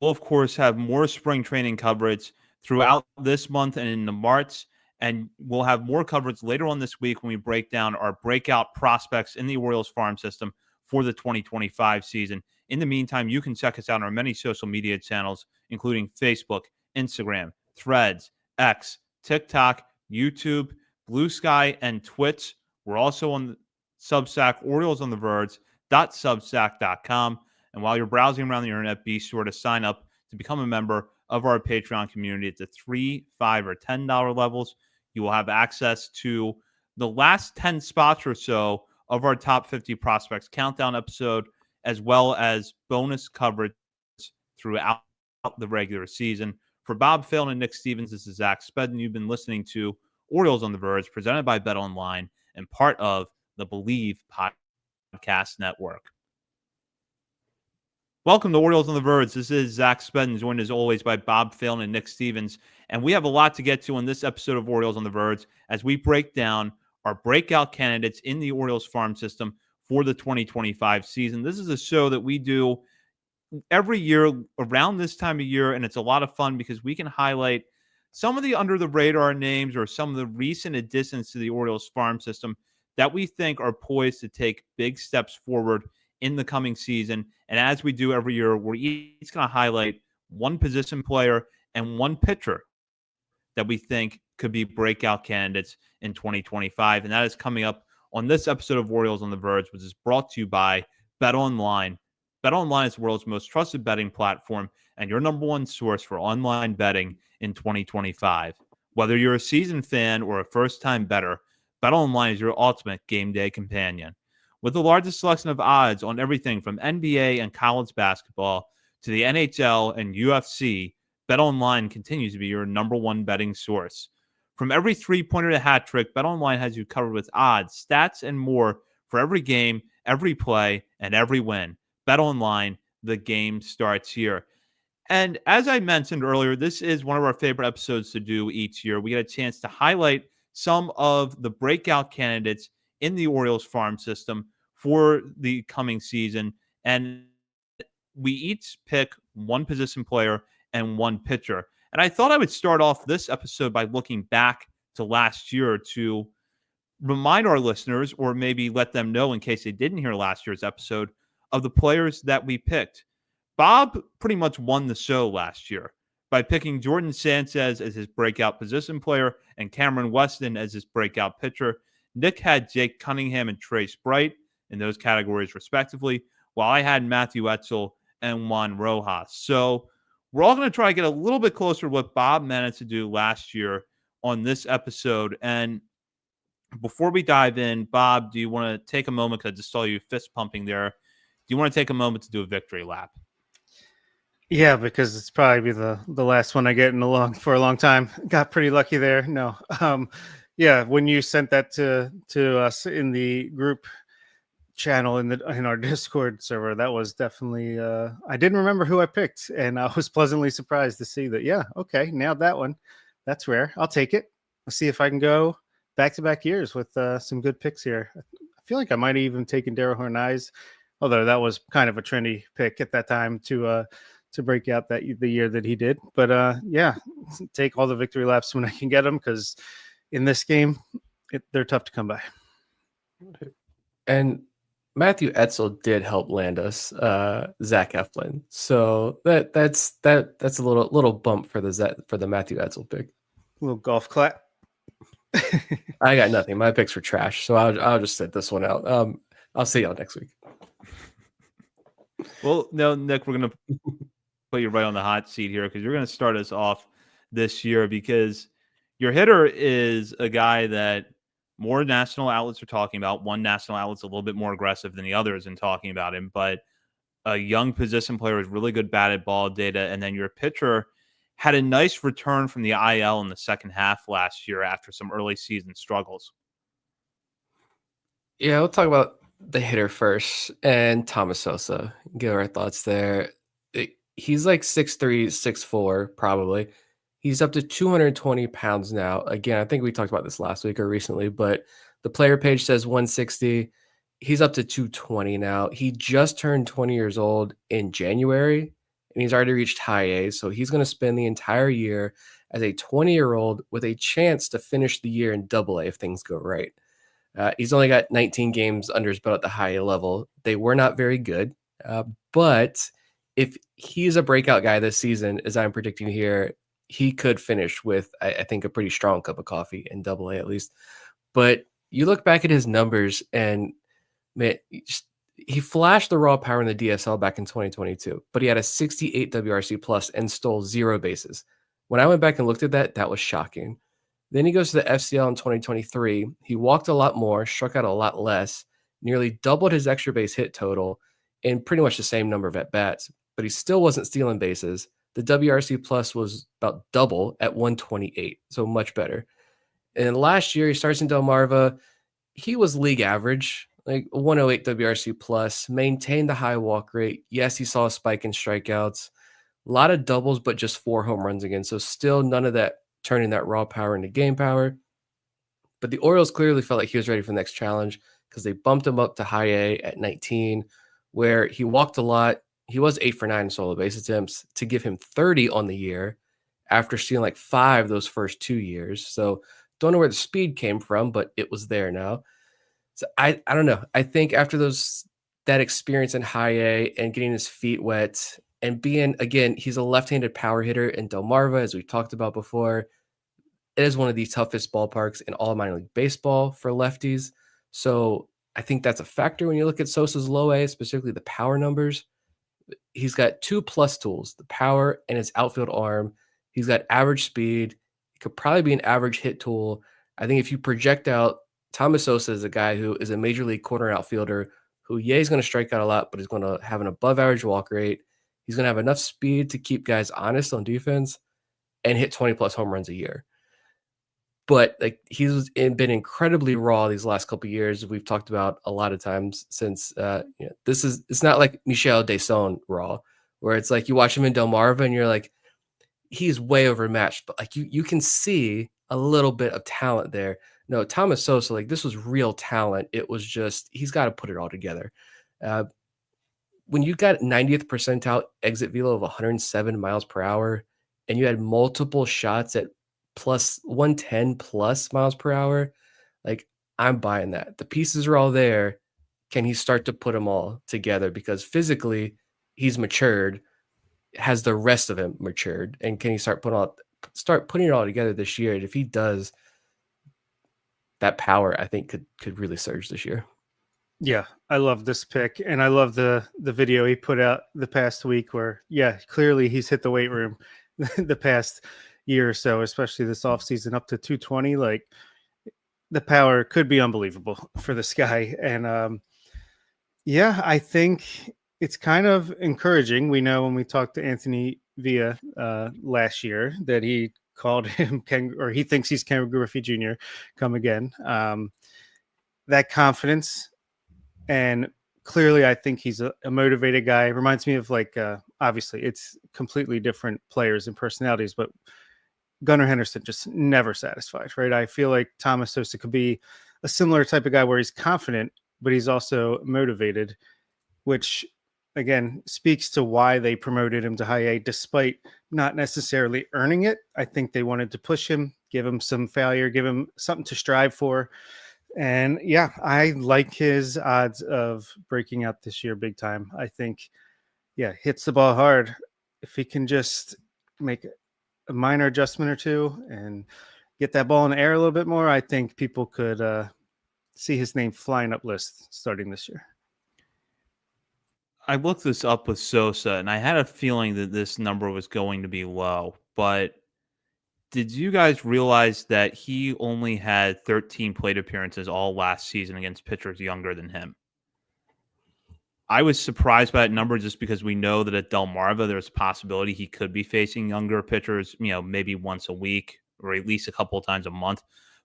of course, have more spring training coverage throughout this month and into March. And we'll have more coverage later on this week when we break down our breakout prospects in the Orioles farm system for the 2025 season. In the meantime, you can check us out on our many social media channels, including Facebook, Instagram, Threads, X, TikTok, YouTube, Blue Sky, and Twitch. We're also on the Substack, OriolesOnTheVerge.substack.com. And while you're browsing around the internet, be sure to sign up to become a member of our Patreon community at the $3, $5, or $10 levels. You will have access to the last 10 spots or so of our top 50 prospects countdown episode, as well as bonus coverage throughout the regular season. For Bob Phelan and Nick Stevens, this is Zach Spedden. You've been listening to Orioles on the Verge, presented by BetOnline and part of the Believe Podcast Network. Welcome to Orioles on the Verge. This is Zach Spedden, joined as always by Bob Phelan and Nick Stevens. And we have a lot to get to in this episode of Orioles on the Verge as we break down our breakout candidates in the Orioles farm system for the 2025 season. This is a show that we do every year around this time of year, and it's a lot of fun because we can highlight some of the under-the-radar names or some of the recent additions to the Orioles farm system that we think are poised to take big steps forward in the coming season. And as we do every year, we're each going to highlight one position player and one pitcher that we think could be breakout candidates in 2025. And that is coming up on this episode of Orioles on the Verge, which is brought to you by BetOnline. BetOnline is the world's most trusted betting platform and your number one source for online betting in 2025. Whether you're a seasoned fan or a first-time bettor, BetOnline is your ultimate game day companion. With the largest selection of odds on everything from NBA and college basketball to the NHL and UFC, BetOnline continues to be your number one betting source. From every three-pointer to hat trick, BetOnline has you covered with odds, stats, and more for every game, every play, and every win. BetOnline, the game starts here. And as I mentioned earlier, this is one of our favorite episodes to do each year. We get a chance to highlight some of the breakout candidates in the Orioles farm system for the coming season. And we each pick one position player and one pitcher. And I thought I would start off this episode by looking back to last year to remind our listeners, or maybe let them know in case they didn't hear last year's episode, of the players that we picked. Bob pretty much won the show last year by picking Jordan Sanchez as his breakout position player and Cameron Weston as his breakout pitcher. Nick had Jake Cunningham and Trace Bright in those categories, respectively, while I had Matthew Etzel and Juan Rojas. So we're all going to try to get a little bit closer to what Bob managed to do last year on this episode. And before we dive in, Bob, do you want to take a moment, because I just saw you fist pumping there. Do you want to take a moment to do a victory lap? Yeah, because it's probably the last one I get for a long time. Got pretty lucky there. No, yeah, when you sent that to us in the group channel in our Discord server, that was definitely. I didn't remember who I picked, and I was pleasantly surprised to see that. Yeah, okay, nailed that one. That's rare. I'll take it. Let's see if I can go back-to-back years with some good picks here. I feel like I might have even taken Daryl Hernandez, although that was kind of a trendy pick at that time to break out the year that he did. But yeah, take all the victory laps when I can get them, because in this game, they're tough to come by. And Matthew Etzel did help land us Zach Eflin, so that's a little bump for the Matthew Etzel pick. A little golf clap. I got nothing. My picks were trash, so I'll just sit this one out. I'll see y'all next week. Well, no, Nick, we're gonna put you right on the hot seat here, because you're gonna start us off this year, because your hitter is a guy that more national outlets are talking about. One national outlet's a little bit more aggressive than the others in talking about him, but a young position player with really good batted ball data. And then your pitcher had a nice return from the IL in the second half last year after some early season struggles. Yeah, we'll talk about the hitter first, and Thomas Sosa. Give our thoughts there. He's like 6'3", 6'4", probably. He's up to 220 pounds now. Again, I think we talked about this last week or recently, but the player page says 160. He's up to 220 now. He just turned 20 years old in January, and he's already reached high A. So he's going to spend the entire year as a 20-year-old with a chance to finish the year in Double A if things go right. He's only got 19 games under his belt at the high A level. They were not very good, but if he's a breakout guy this season, as I'm predicting here, he could finish with, I think, a pretty strong cup of coffee in Double A at least. But you look back at his numbers, and man, he flashed the raw power in the DSL back in 2022, but he had a 68 WRC plus and stole 0 bases. When I went back and looked at that, that was shocking. Then he goes to the FCL in 2023. He walked a lot more, struck out a lot less, nearly doubled his extra base hit total, and pretty much the same number of at-bats, but he still wasn't stealing bases. The WRC plus was about double at 128, so much better. And last year, he starts in Delmarva. He was league average, like 108 WRC plus, maintained the high walk rate. Yes, he saw a spike in strikeouts, a lot of doubles, but just 4 home runs again. So still none of that turning that raw power into game power. But the Orioles clearly felt like he was ready for the next challenge, because they bumped him up to high A at 19, where he walked a lot. He was 8 for 9 in solo base attempts to give him 30 on the year after stealing like 5 those first 2 years. So don't know where the speed came from, but it was there now. So I don't know. I think after that experience in high A and getting his feet wet and being, again, he's a left-handed power hitter in Delmarva, as we talked about before. It is one of the toughest ballparks in all of minor league baseball for lefties. So I think that's a factor when you look at Sosa's low A, specifically the power numbers. He's got 2 plus tools, the power and his outfield arm. He's got average speed. He could probably be an average hit tool. I think if you project out, Thomas Sosa is a guy who is a major league corner outfielder who, he's going to strike out a lot, but he's going to have an above average walk rate. He's going to have enough speed to keep guys honest on defense and hit 20 plus home runs a year. But like, he's been incredibly raw these last couple of years. We've talked about a lot of times since it's not like Michel Deson raw, where it's like you watch him in Delmarva and you're like, he's way overmatched, but like you can see a little bit of talent there. No, Thomas Sosa, like, this was real talent. It was just, he's got to put it all together. When you got 90th percentile exit velo of 107 miles per hour and you had multiple shots at plus 110 plus miles per hour, like, I'm buying that. The pieces are all there. Can he start to put them all together? Because physically, he's matured. Has the rest of him matured? And can he start putting it all together this year? And if he does, that power, I think, could really surge this year. Yeah, I love this pick, and I love the video he put out the past week where, yeah, clearly he's hit the weight room the past year or so, especially this offseason, up to 220. Like, the power could be unbelievable for this guy. And yeah, I think it's kind of encouraging. We know when we talked to Anthony Villa last year that he called him or he thinks he's Ken Griffey Jr. Come again. That confidence, and clearly I think he's a motivated guy. It reminds me of, like, obviously it's completely different players and personalities, but Gunnar Henderson just never satisfied, right? I feel like Thomas Sosa could be a similar type of guy where he's confident, but he's also motivated, which again speaks to why they promoted him to high A despite not necessarily earning it. I think they wanted to push him, give him some failure, give him something to strive for. And yeah, I like his odds of breaking out this year big time. I think, yeah, hits the ball hard. If he can just make a minor adjustment or two and get that ball in the air a little bit more, I think people could see his name flying up lists starting this year. I looked this up with Sosa, and I had a feeling that this number was going to be low. But did you guys realize that he only had 13 plate appearances all last season against pitchers younger than him? I was surprised by that number just because we know that at Delmarva, there's a possibility he could be facing younger pitchers, maybe once a week or at least a couple of times a month.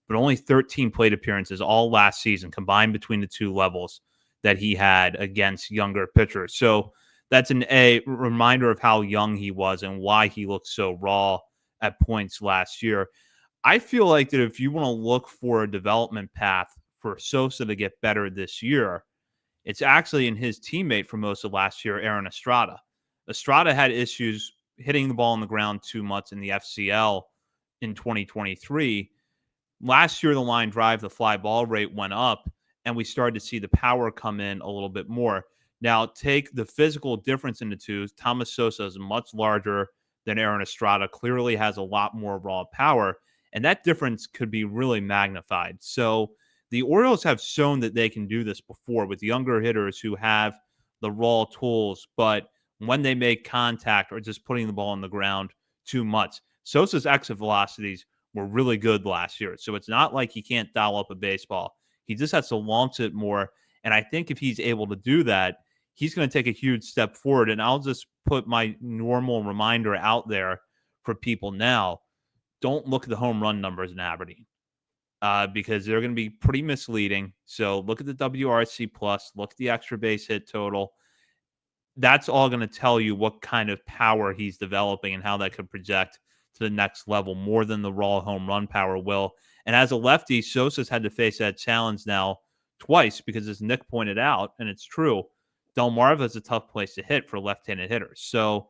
But only 13 plate appearances all last season combined between the two levels that he had against younger pitchers. So that's a reminder of how young he was and why he looked so raw at points last year. I feel like that if you want to look for a development path for Sosa to get better this year, it's actually in his teammate for most of last year, Aaron Estrada. Estrada had issues hitting the ball on the ground too much in the FCL in 2023. Last year, the line drive, the fly ball rate went up, and we started to see the power come in a little bit more. Now, take the physical difference in the two. Thomas Sosa is much larger than Aaron Estrada, clearly has a lot more raw power, and that difference could be really magnified. So the Orioles have shown that they can do this before with younger hitters who have the raw tools, but when they make contact or just putting the ball on the ground too much, Sosa's exit velocities were really good last year. So it's not like he can't dial up a baseball. He just has to launch it more. And I think if he's able to do that, he's going to take a huge step forward. And I'll just put my normal reminder out there for people now. Don't look at the home run numbers in Aberdeen because they're going to be pretty misleading. So look at the WRC plus, look at the extra base hit total. That's all going to tell you what kind of power he's developing and how that could project to the next level more than the raw home run power will. And as a lefty, Sosa's had to face that challenge now twice because, as Nick pointed out, and it's true, Delmarva is a tough place to hit for left-handed hitters. So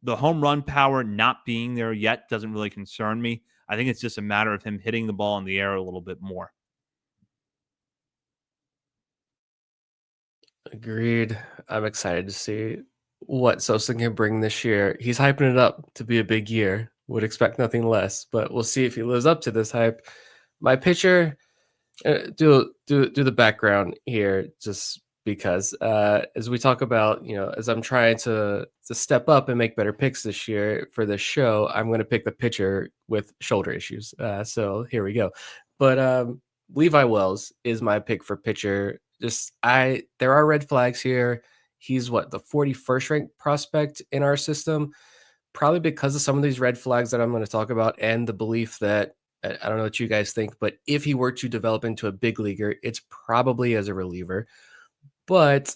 the home run power not being there yet doesn't really concern me. I think it's just a matter of him hitting the ball in the air a little bit more. Agreed. I'm excited to see what Sosa can bring this year. He's hyping it up to be a big year. Would expect nothing less, but we'll see if he lives up to this hype. My pitcher, do the background here, just because as we talk about, as I'm trying to step up and make better picks this year for this show, I'm going to pick the pitcher with shoulder issues. So here we go. But Levi Wells is my pick for pitcher. There are red flags here. He's the 41st ranked prospect in our system, probably because of some of these red flags that I'm going to talk about and the belief that, I don't know what you guys think, but if he were to develop into a big leaguer, it's probably as a reliever. But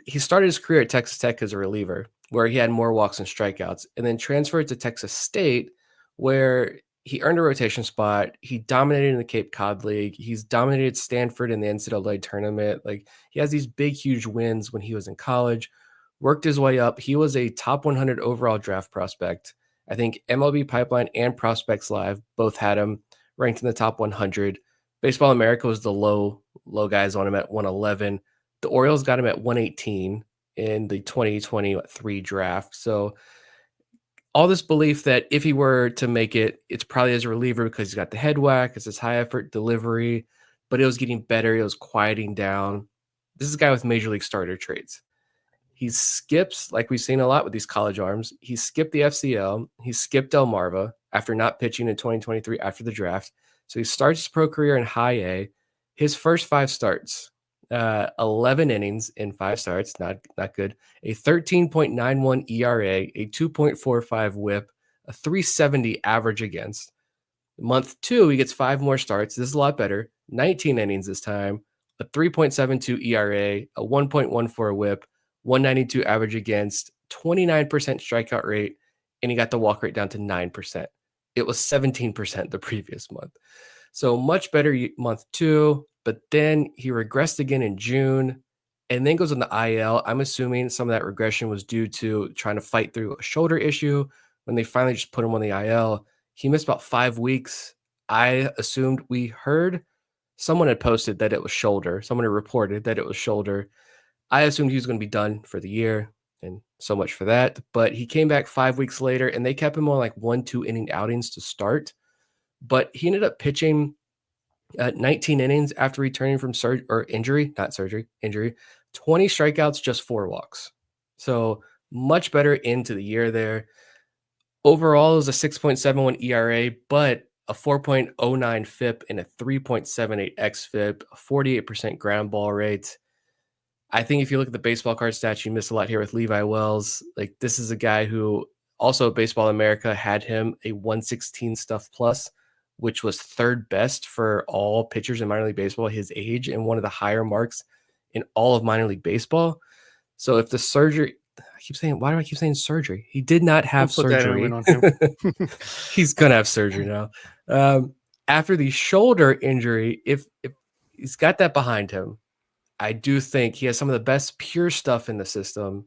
he started his career at Texas Tech as a reliever, where he had more walks and strikeouts, and then transferred to Texas State, where he earned a rotation spot. He dominated in the Cape Cod League. He's dominated Stanford in the NCAA tournament. Like, he has these big, huge wins when he was in college, worked his way up. He was a top 100 overall draft prospect I think MLB Pipeline and Prospects Live both had him ranked in the top 100. Baseball America was the low guys on him at 111. The Orioles got him at 118 in the 2023 draft. So all this belief that if he were to make it, it's probably as a reliever because he's got the head whack, it's his high effort delivery, but it was getting better. It was quieting down. This is a guy with major league starter traits. He skips, like we've seen a lot with these college arms. He skipped the FCL. He skipped Delmarva after not pitching in 2023 after the draft. So he starts his pro career in high A. His first 5 starts, 11 innings in 5 starts, not good. A 13.91 ERA, a 2.45 WHIP, a 370 average against. Month 2, he gets 5 more starts. This is a lot better. 19 innings this time, a 3.72 ERA, a 1.14 WHIP, 192 average against, 29% strikeout rate, and he got the walk rate down to 9%. It was 17% the previous month. So much better month 2, but then he regressed again in June and then goes on the IL. I'm assuming some of that regression was due to trying to fight through a shoulder issue. When they finally just put him on the IL, he missed about 5 weeks. I assumed, we heard someone had posted that it was shoulder. Someone had reported that it was shoulder. I assumed he was going to be done for the year, and so much for that. But he came back 5 weeks later, and they kept him on like 1-2 inning outings to start. But he ended up pitching 19 innings after returning from injury. 20 strikeouts, just 4 walks. So much better into the year there. Overall, it was a 6.71 ERA, but a 4.09 FIP and a 3.78 xFIP, a 48% ground ball rate. I think if you look at the baseball card stats, you miss a lot here with Levi Wells. Like, this is a guy who also Baseball America had him a 116 stuff plus, which was 3rd best for all pitchers in minor league baseball his age and one of the higher marks in all of minor league baseball. So if the surgery, why do I keep saying surgery? He did not have surgery. On him. He's going to have surgery now. After the shoulder injury, if he's got that behind him, I do think he has some of the best pure stuff in the system.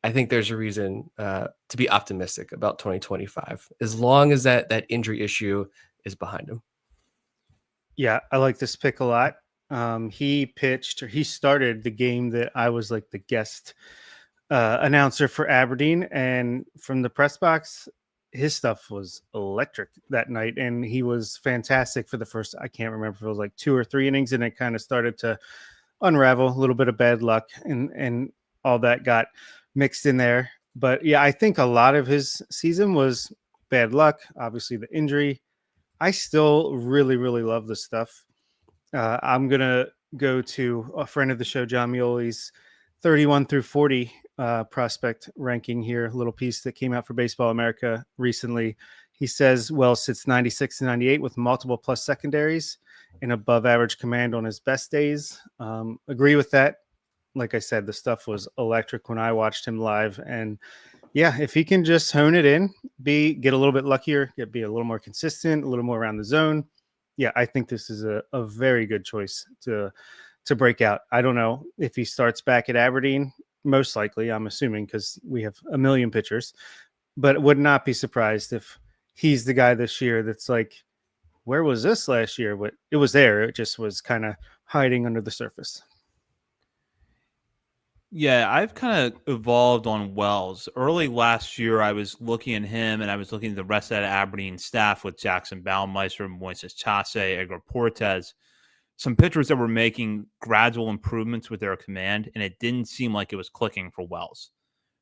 I think there's a reason to be optimistic about 2025, as long as that injury issue is behind him. Yeah, I like this pick a lot. He started the game that I was like the guest announcer for Aberdeen, and from the press box, his stuff was electric that night, and he was fantastic for the first, I can't remember if it was like 2 or 3 innings, and it kind of started to unravel. A little bit of bad luck and all that got mixed in there. But yeah, I think a lot of his season was bad luck. Obviously the injury. I still really, really love this stuff. I'm going to go to a friend of the show, John Mioli's 31 through 40 prospect ranking here, a little piece that came out for Baseball America recently. He says Wells sits 96 and 98 with multiple plus secondaries and above average command on his best days. Agree with that. Like I said, the stuff was electric when I watched him live. And yeah, if he can just hone it in, get a little bit luckier, be a little more consistent, a little more around the zone. Yeah, I think this is a very good choice to break out. I don't know if he starts back at Aberdeen, most likely, I'm assuming, because we have a million pitchers, but would not be surprised if he's the guy this year that's like, where was this last year? But it was there. It just was kind of hiding under the surface. Yeah, I've kind of evolved on Wells. Early last year, I was looking at him and I was looking at the rest of that Aberdeen staff with Jackson Baumeister, Moises Chase, Edgar Portes, some pitchers that were making gradual improvements with their command, and it didn't seem like it was clicking for Wells.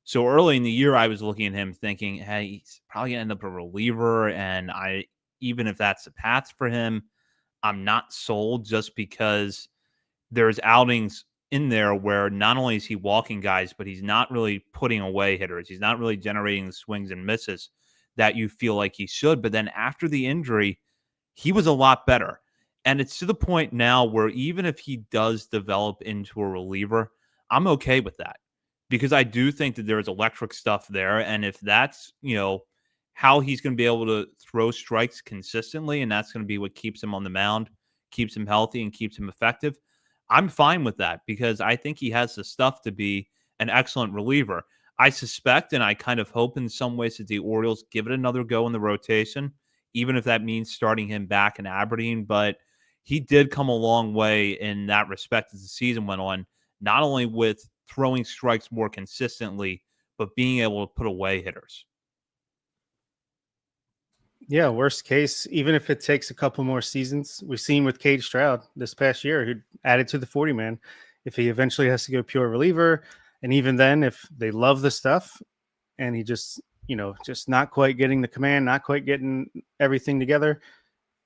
So early in the year, I was looking at him thinking, hey, he's probably going to end up a reliever, and even if that's the path for him, I'm not sold just because there's outings in there where not only is he walking guys, but he's not really putting away hitters. He's not really generating the swings and misses that you feel like he should. But then after the injury, he was a lot better. And it's to the point now where even if he does develop into a reliever, I'm okay with that because I do think that there's electric stuff there. And if that's, how he's going to be able to throw strikes consistently, and that's going to be what keeps him on the mound, keeps him healthy, and keeps him effective, I'm fine with that because I think he has the stuff to be an excellent reliever. I suspect and I kind of hope in some ways that the Orioles give it another go in the rotation, even if that means starting him back in Aberdeen. But he did come a long way in that respect as the season went on, not only with throwing strikes more consistently, but being able to put away hitters. Yeah, worst case, even if it takes a couple more seasons, we've seen with Cade Stroud this past year, who added to the 40 man. If he eventually has to go pure reliever, and even then, if they love the stuff and he just, just not quite getting the command, not quite getting everything together,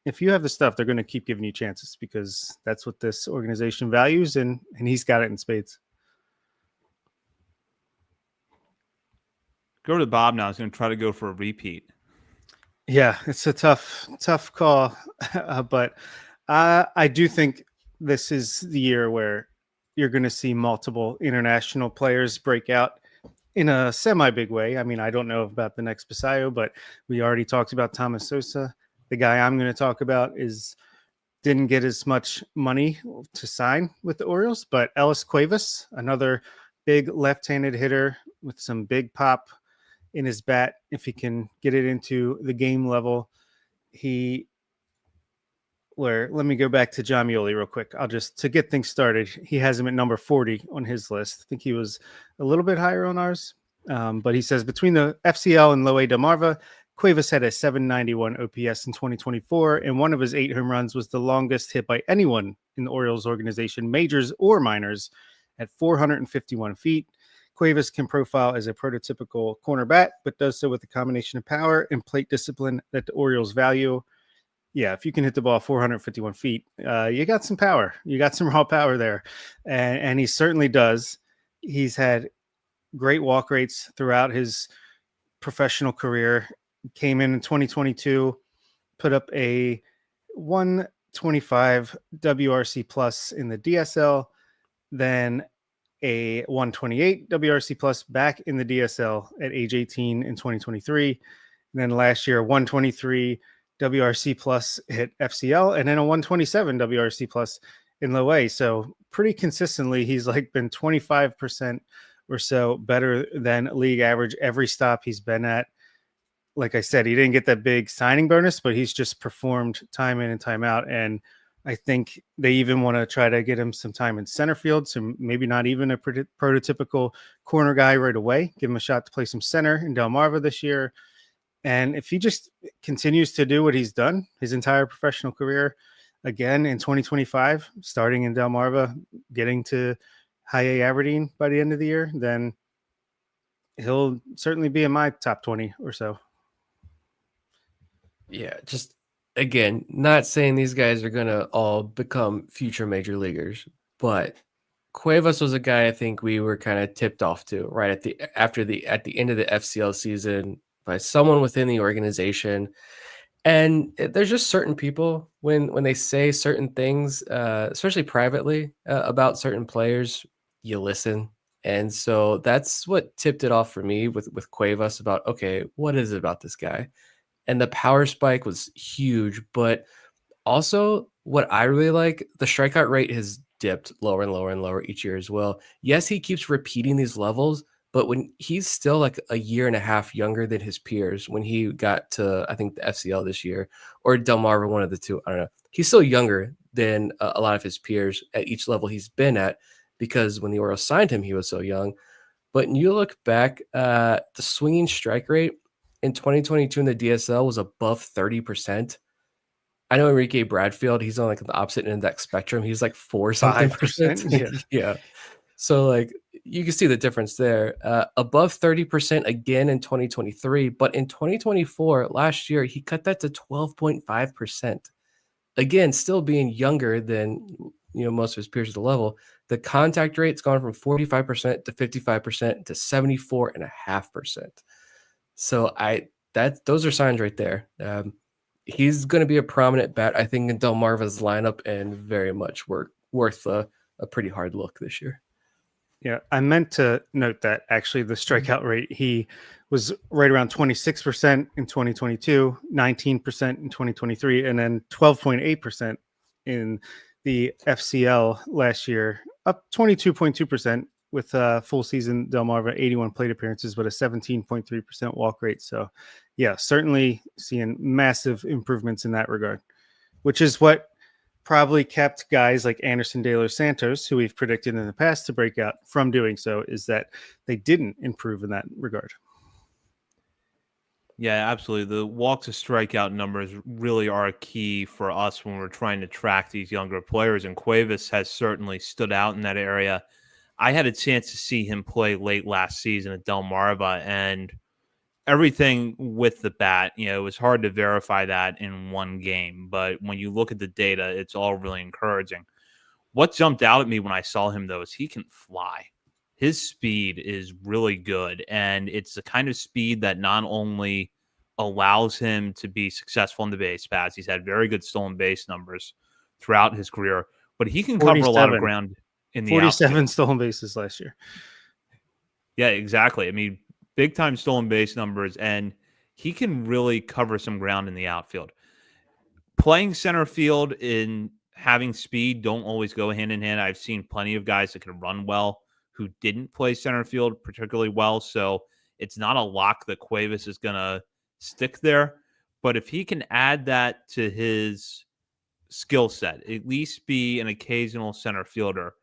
if you have the stuff, they're going to keep giving you chances because that's what this organization values, and he's got it in spades. Go to Bob now. He's going to try to go for a repeat. Yeah, it's a tough call, but I do think this is the year where you're going to see multiple international players break out in a semi-big way. I mean, I don't know about the next Basayo, but we already talked about Thomas Sosa. The guy I'm going to talk about didn't get as much money to sign with the Orioles, but Ellis Cuevas, another big left-handed hitter with some big pop in his bat. If he can get it into the game level, let me go back to John Muley real quick. To get things started, he has him at number 40 on his list. I think he was a little bit higher on ours. But he says between the FCL and Loe Delmarva, Cuevas had a 791 OPS in 2024, and one of his 8 home runs was the longest hit by anyone in the Orioles organization, majors or minors, at 451 feet. Cuevas can profile as a prototypical corner bat, but does so with a combination of power and plate discipline that the Orioles value. Yeah, if you can hit the ball 451 feet, you got some power. You got some raw power there, and he certainly does. He's had great walk rates throughout his professional career. Came in 2022, put up a 125 WRC plus in the DSL, then a 128 WRC plus back in the DSL at age 18 in 2023. And then last year, 123 WRC plus hit FCL, and then a 127 WRC plus in low A. So pretty consistently, he's like been 25% or so better than league average every stop he's been at. Like I said, he didn't get that big signing bonus, but he's just performed time in and time out. And I think they even want to try to get him some time in center field. So maybe not even a prototypical corner guy right away. Give him a shot to play some center in Delmarva this year. And if he just continues to do what he's done his entire professional career, again in 2025, starting in Delmarva, getting to high A Aberdeen by the end of the year, then he'll certainly be in my top 20 or so. Yeah, just again, not saying these guys are going to all become future major leaguers, but Cuevas was a guy I think we were kind of tipped off to right at the end of the FCL season by someone within the organization. And there's just certain people when they say certain things, especially privately about certain players, you listen. And so that's what tipped it off for me with Cuevas about, okay, what is it about this guy? And the power spike was huge, but also what I really like, the strikeout rate has dipped lower and lower and lower each year as well. Yes, he keeps repeating these levels, but when he's still like a year and a half younger than his peers, when he got to, I think, the FCL this year or Delmarva, one of the two, I don't know. He's still younger than a lot of his peers at each level he's been at because when the Orioles signed him, he was so young. But when you look back, the swinging strike rate in 2022 in the DSL was above 30%. I know Enrique Bradfield, he's on like the opposite end of that spectrum. He's like 4-something%. Yeah. Yeah. So like you can see the difference there. Above 30% again in 2023, but in 2024, last year, he cut that to 12.5%. Again, still being younger than most of his peers at the level. The contact rate's gone from 45% to 55% to 74.5%. So those are signs right there. He's going to be a prominent bat, I think, in Delmarva's lineup, and very much worth a pretty hard look this year. Yeah, I meant to note that actually the strikeout rate, he was right around 26% in 2022, 19% in 2023, and then 12.8% in the FCL last year, up 22.2% with full season Delmarva, 81 plate appearances, but a 17.3% walk rate. So, yeah, certainly seeing massive improvements in that regard, which is what probably kept guys like Anderson De Los Santos, who we've predicted in the past to break out, from doing so, is that they didn't improve in that regard. Yeah, absolutely. The walk to strikeout numbers really are key for us when we're trying to track these younger players, and Cuevas has certainly stood out in that area. I had a chance to see him play late last season at Delmarva, and everything with the bat, it was hard to verify that in one game. But when you look at the data, it's all really encouraging. What jumped out at me when I saw him, though, is he can fly. His speed is really good, and it's the kind of speed that not only allows him to be successful in the base paths, he's had very good stolen base numbers throughout his career, but he can cover a lot of 47. ground in the 47 outfield. stolen bases last year. Yeah, exactly. I mean, big time stolen base numbers, and he can really cover some ground in the outfield. Playing center field and having speed don't always go hand in hand. I've seen plenty of guys that can run well who didn't play center field particularly well. So it's not a lock that Cuevas is going to stick there. But if he can add that to his skill set, at least be an occasional center fielder,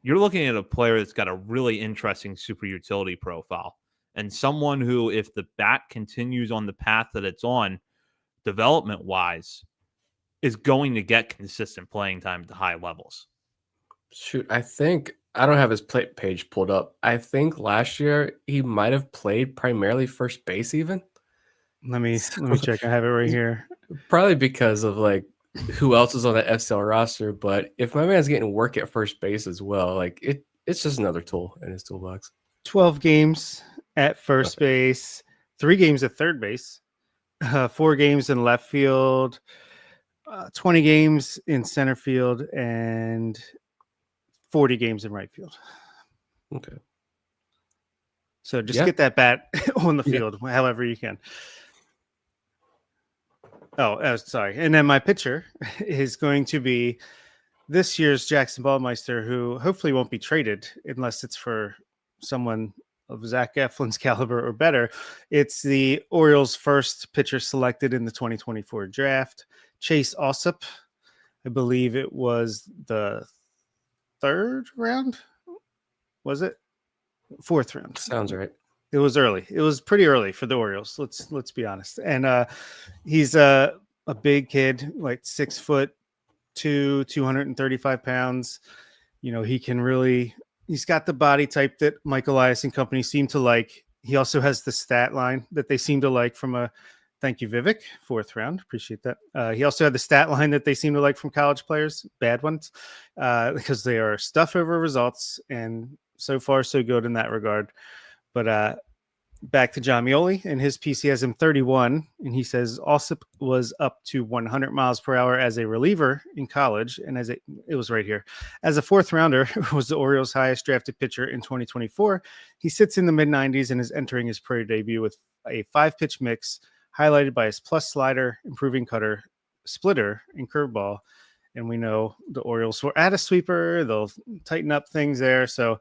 you're looking at a player that's got a really interesting super utility profile and someone who, if the bat continues on the path that it's on, development wise, is going to get consistent playing time at the high levels. Shoot, I don't have his plate page pulled up. I think last year he might have played primarily first base even. Let me check. I have it right here. Probably because of like who else is on the FCL roster, but if my man's getting work at first base as well, like it's just another tool in his toolbox. 12 games at first base, 3 games at third base, 4 games in left field, 20 games in center field, and 40 games in right field. Okay. So just get that bat on the field however you can. Oh, sorry. And then my pitcher is going to be this year's Jackson Ballmeister, who hopefully won't be traded unless it's for someone of Zach Eflin's caliber or better. It's the Orioles' first pitcher selected in the 2024 draft, Chase Ossopp. I believe it was the 3rd round. Was it? 4th round. Sounds right. It was early. It was pretty early for the Orioles. Let's be honest. And he's a big kid, like 6'2", 235 pounds. He's got the body type that Mike Elias and company seem to like. He also has the stat line that they seem to like from thank you, Vivek, 4th round. Appreciate that. He also had the stat line that they seem to like from college players, bad ones, because they are stuff over results, and so far so good in that regard. But back to John Mioli, and his piece, he has him 31, and he says Ossopp was up to 100 miles per hour as a reliever in college, and it was right here. As a 4th rounder, was the Orioles' highest drafted pitcher in 2024. He sits in the mid-90s and is entering his pro debut with a 5-pitch mix, highlighted by his plus slider, improving cutter, splitter, and curveball. And we know the Orioles were at a sweeper. They'll tighten up things there. So,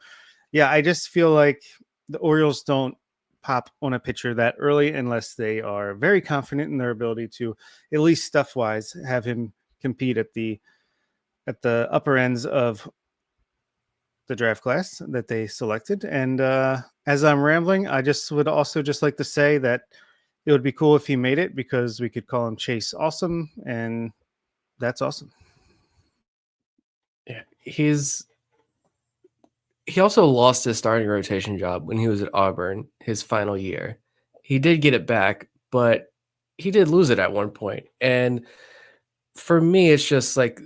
yeah, I just feel like the Orioles don't pop on a pitcher that early unless they are very confident in their ability to, at least stuff-wise, have him compete at the upper ends of the draft class that they selected. And as I'm rambling, I just would also just like to say that it would be cool if he made it, because we could call him Chase Awesome, and that's awesome. Yeah, he also lost his starting rotation job when he was at Auburn his final year. He did get it back, but he did lose it at one point. And for me, it's just like,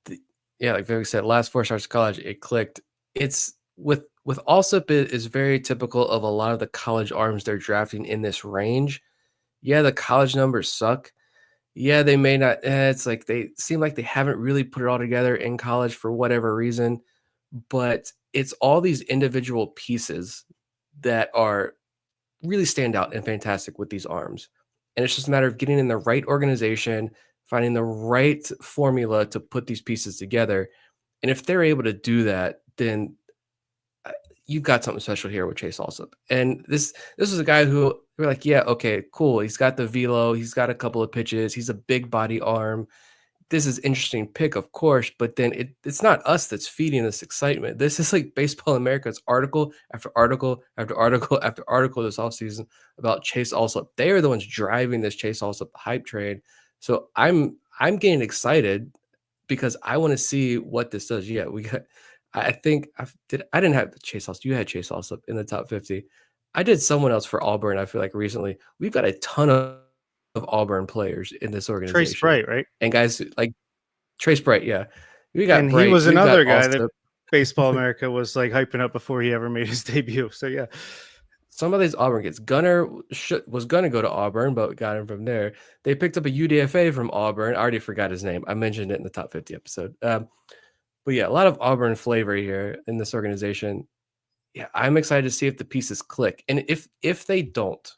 like Vivek said, last 4 starts of college, it clicked. It's with Allsup is very typical of a lot of the college arms they're drafting in this range. Yeah, the college numbers suck. Yeah, they may not. It's like they seem like they haven't really put it all together in college for whatever reason. But it's all these individual pieces that are really stand out and fantastic with these arms. And it's just a matter of getting in the right organization, finding the right formula to put these pieces together. And if they're able to do that, then you've got something special here with Chase Allsup. And this is a guy who we're like, yeah, okay, cool. He's got the velo, he's got a couple of pitches, he's a big body arm. This is interesting pick, of course, but then it's not us that's feeding this excitement. This is like Baseball America's article after article after article after article this offseason about Chase Allsup. They are the ones driving this Chase Allsup hype train. So I'm getting excited because I want to see what this does. Yeah, we got. I think I didn't have Chase Allsup. You had Chase Allsup in the top 50. I did someone else for Auburn. I feel like recently we've got a ton of Auburn players in this Trace organization, Bright, right? and guys like Trace Bright. Yeah, we got And he Bright. was We've got another guy that Allsup. Baseball America was like hyping up before he ever made his debut. So yeah, Some of these Auburn kids. Gunner was going to go to Auburn, but we got him from there. They picked up a UDFA from Auburn. I already forgot his name. I mentioned it in the top 50 episode. But yeah, a lot of Auburn flavor here in this organization. Yeah, I'm excited to see if the pieces click. And if they don't,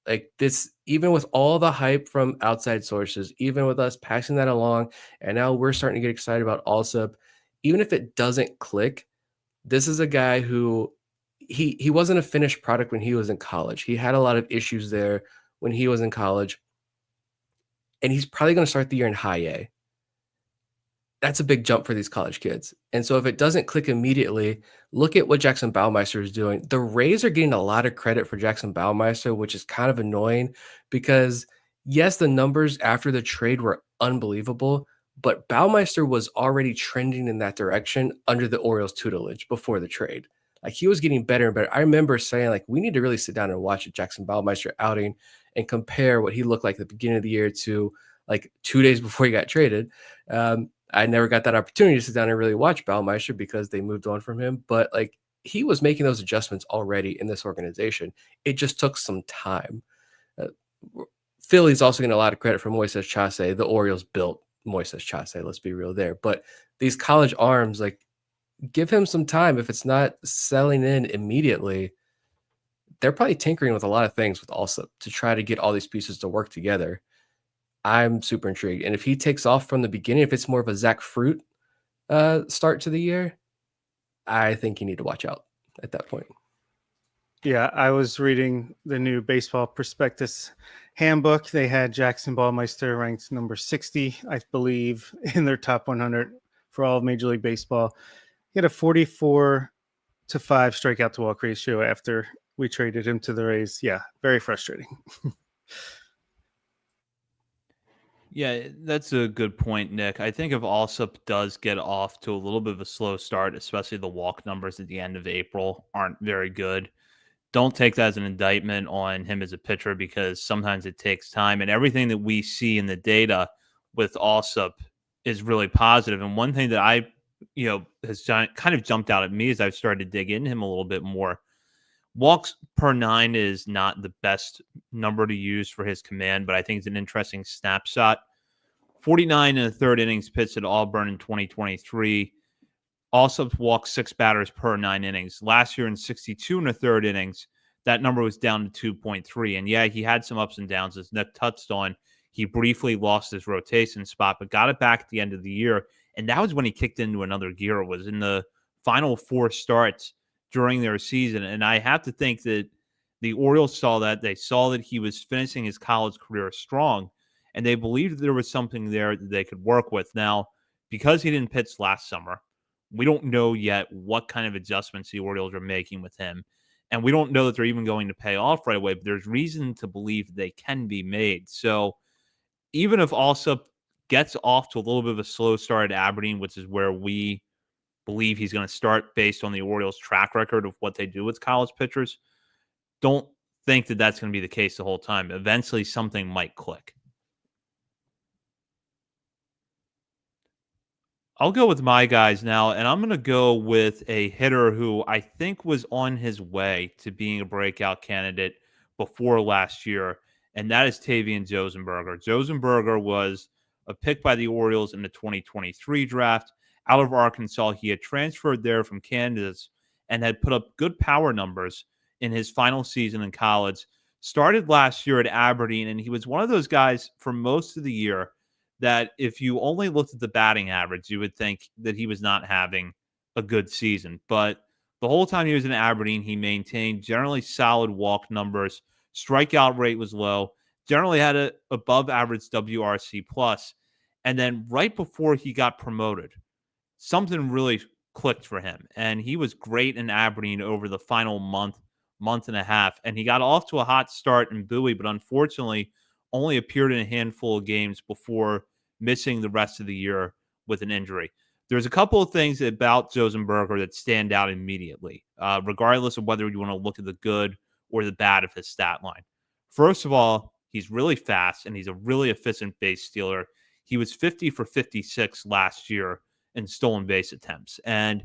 like this, even with all the hype from outside sources, even with us passing that along, and now we're starting to get excited about Allsup, even if it doesn't click, this is a guy who he wasn't a finished product when he was in college. He had a lot of issues there when he was in college, and he's probably going to start the year in high A. That's a big jump for these college kids. And so if it doesn't click immediately, look at what Jackson Baumeister is doing. The Rays are getting a lot of credit for Jackson Baumeister, which is kind of annoying because yes, the numbers after the trade were unbelievable, but Baumeister was already trending in that direction under the Orioles tutelage before the trade. Like he was getting better and better. I remember saying like, we need to really sit down and watch a Jackson Baumeister outing and compare what he looked like at the beginning of the year to like 2 days before he got traded. I never got that opportunity to sit down and really watch Baumeister because they moved on from him. But like he was making those adjustments already in this organization. It just took some time. Uh, Philly's also getting a lot of credit for Moises Chase. The Orioles built Moises Chase. Let's be real there. But these college arms, like give him some time. If it's not selling in immediately, they're probably tinkering with a lot of things with Allsup to try to get all these pieces to work together. I'm super intrigued. And if he takes off from the beginning, if it's more of a Zach Fruit start to the year, I think you need to watch out at that point. yeah. I was reading the new Baseball Prospectus handbook. They had Jackson Ballmeister ranked number 60, I believe, in their top 100 for all of Major League Baseball. He had a 44-5 strikeout to walk ratio after we traded him to the Rays. Yeah, very frustrating. Yeah, that's a good point, Nick. I think if Allsup does get off to a little bit of a slow start, especially the walk numbers at the end of April aren't very good, don't take that as an indictment on him as a pitcher because sometimes it takes time. And everything that we see in the data with Allsup is really positive. And one thing that has kind of jumped out at me as I've started to dig into him a little bit more. Walks per 9 is not the best number to use for his command, but I think it's an interesting snapshot. 49 in the third innings pitched at Auburn in 2023. Also walked 6 batters per 9 innings. Last year in 62 in the third innings, that number was down to 2.3. And yeah, he had some ups and downs, as Nick touched on. He briefly lost his rotation spot, but got it back at the end of the year. And that was when he kicked into another gear. It was in the final 4 starts during their season. And I have to think that the Orioles saw that. They saw that he was finishing his college career strong, and they believed there was something there that they could work with. Now, because he didn't pitch last summer, we don't know yet what kind of adjustments the Orioles are making with him. And we don't know that they're even going to pay off right away, but there's reason to believe they can be made. So even if Allsup gets off to a little bit of a slow start at Aberdeen, which is where we believe he's going to start based on the Orioles' track record of what they do with college pitchers, don't think that that's going to be the case the whole time. Eventually, something might click. I'll go with my guys now, and I'm going to go with a hitter who I think was on his way to being a breakout candidate before last year, and that is Tavian Josenberger. Josenberger was a pick by the Orioles in the 2023 draft out of Arkansas. He had transferred there from Kansas and had put up good power numbers in his final season in college. Started last year at Aberdeen, and he was one of those guys for most of the year that if you only looked at the batting average, you would think that he was not having a good season. But The whole time he was in Aberdeen, he maintained generally solid walk numbers. Strikeout rate was low. Generally had a above average WRC plus. And then right before he got promoted, something really clicked for him. And he was great in Aberdeen over the final month and a half. And he got off to a hot start in Bowie, but unfortunately only appeared in a handful of games before missing the rest of the year with an injury. There's a couple of things about Josenberger that stand out immediately, regardless of whether you want to look at the good or the bad of his stat line. First of all, he's really fast and he's a really efficient base stealer. He was 50 for 56 last year in stolen base attempts. And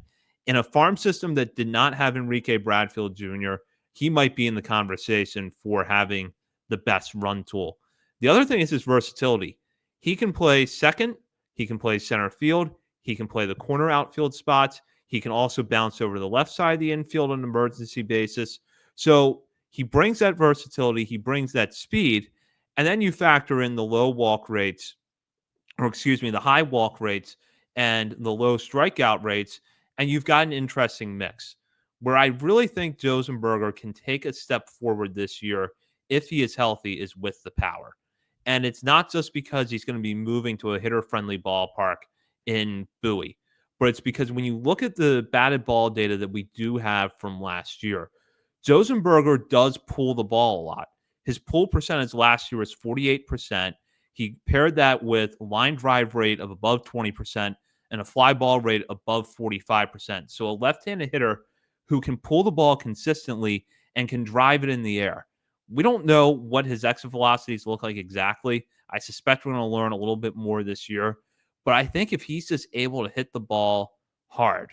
in a farm system that did not have Enrique Bradfield Jr., he might be in the conversation for having the best run tool. The other thing is his versatility. He can play second, he can play center field, he can play the corner outfield spots. He can also bounce over to the left side of the infield on an emergency basis. So he brings that versatility, he brings that speed, and then you factor in the low walk rates, or excuse me, the high walk rates and the low strikeout rates, and you've got an interesting mix. Where I really think Josenberger can take a step forward this year, if he is healthy, is with the power. And it's not just because he's going to be moving to a hitter friendly ballpark in Bowie, but it's because when you look at the batted ball data that we do have from last year, Josenberger does pull the ball a lot. His pull percentage last year was 48%. He paired that with line drive rate of above 20% and a fly ball rate above 45%. So a left-handed hitter who can pull the ball consistently and can drive it in the air. We don't know what his exit velocities look like exactly. I suspect we're going to learn a little bit more this year. But I think if he's just able to hit the ball hard,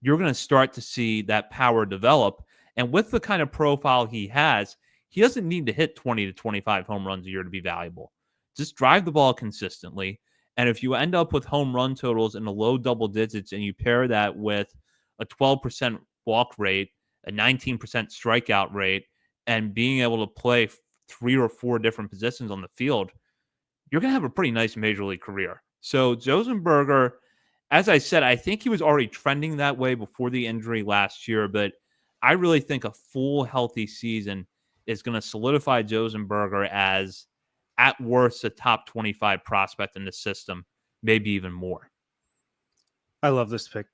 you're going to start to see that power develop. And with the kind of profile he has, he doesn't need to hit 20 to 25 home runs a year to be valuable. Just drive the ball consistently. And if you end up with home run totals in the low double digits and you pair that with a 12% walk rate, a 19% strikeout rate, and being able to play 3 or 4 different positions on the field, you're going to have a pretty nice major league career. So Josenberger, as I said, I think he was already trending that way before the injury last year, but I really think a full healthy season is going to solidify Josenberger as, at worst, a top 25 prospect in the system, maybe even more. I love this pick.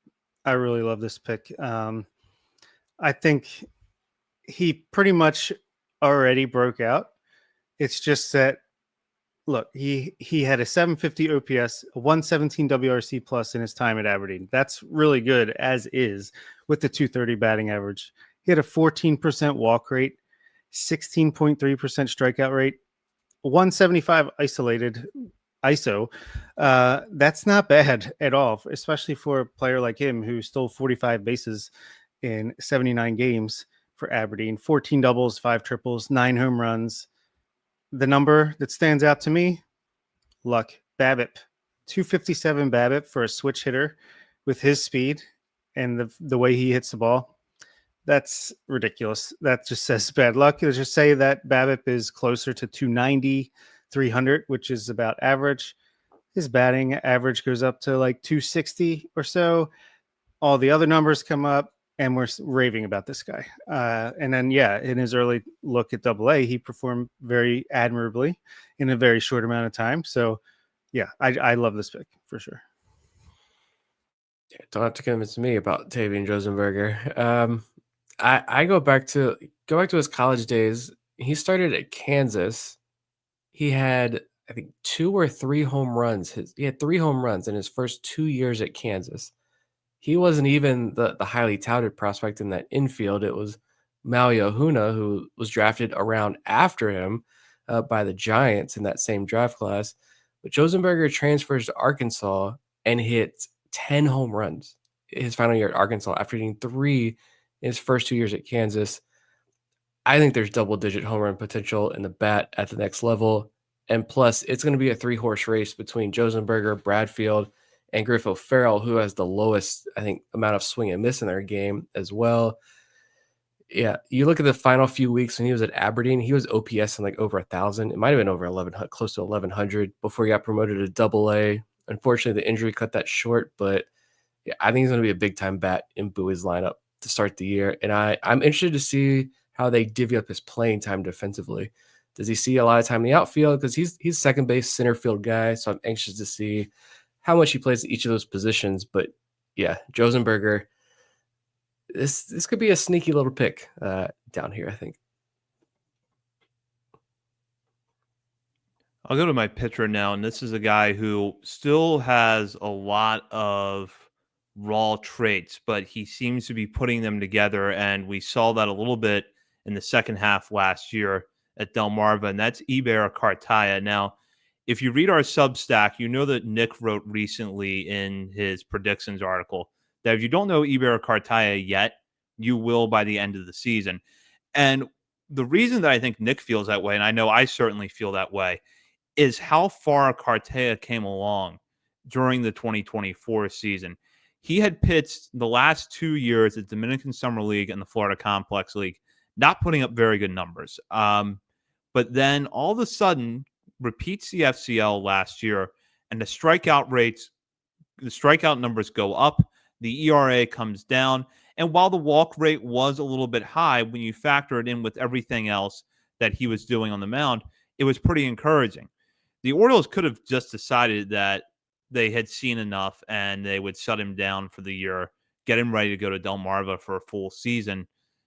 I really love this pick. I think he pretty much already broke out. It's just that, look, he had a 750 OPS, a 117 WRC plus in his time at Aberdeen. That's really good as is with the 230 batting average. He had a 14% walk rate, 16.3% strikeout rate, 175 isolated ISO. That's not bad at all, especially for a player like him who stole 45 bases in 79 games for Aberdeen, 14 doubles, 5 triples, 9 home runs. The number that stands out to me, luck, BABIP, 257 BABIP for a switch hitter with his speed and the way he hits the ball. That's ridiculous. That just says bad luck. Let's just say that BABIP is closer to 290, 300, which is about average. His batting average goes up to like 260 or so. All the other numbers come up, and we're raving about this guy. And then, yeah, in his early look at AA, he performed very admirably in a very short amount of time. So, yeah, I love this pick for sure. Yeah, don't have to convince me about Tavian Josenberger. I go back to his college days. He started at Kansas. He had, I think, 2 or 3 home runs. He had 3 home runs in his first 2 years at Kansas. He wasn't even the highly touted prospect in that infield. It was Maui Ahuna, who was drafted around after him by the Giants in that same draft class. But Josenberger transfers to Arkansas and hit 10 home runs his final year at Arkansas after hitting 3 in his first 2 years at Kansas. I think there's double-digit home run potential in the bat at the next level. And plus, it's going to be a 3-horse race between Josenberger, Bradfield, and Griffo Farrell, who has the lowest, I think, amount of swing and miss in their game as well. Yeah, you look at the final few weeks when he was at Aberdeen, he was OPS in like over 1,000. It might have been over 1,100, close to 1,100 before he got promoted to AA. Unfortunately, the injury cut that short, but yeah, I think he's going to be a big-time bat in Bowie's lineup. to start the year, and I'm interested to see how they divvy up his playing time defensively. Does he see a lot of time in the outfield? Because he's second base, center field guy, so I'm anxious to see how much he plays each of those positions. But yeah, Josenberger, this could be a sneaky little pick down here, I think. I'll go to my pitcher now, and this is a guy who still has a lot of raw traits, but he seems to be putting them together, and we saw that a little bit in the second half last year at Delmarva, and that's Iber Cartaya. Now, if you read our Substack, you know that Nick wrote recently in his predictions article that if you don't know Iber Cartaya yet, you will by the end of the season. And the reason that I think Nick feels that way, and I know I certainly feel that way, is how far Cartea came along during the 2024 season. He had pitched the last 2 years at Dominican Summer League and the Florida Complex League, not putting up very good numbers. But then all of a sudden, repeats the FCL last year, and the strikeout numbers go up, the ERA comes down, and while the walk rate was a little bit high, when you factor it in with everything else that he was doing on the mound, it was pretty encouraging. The Orioles could have just decided that they had seen enough and they would shut him down for the year, get him ready to go to Delmarva for a full season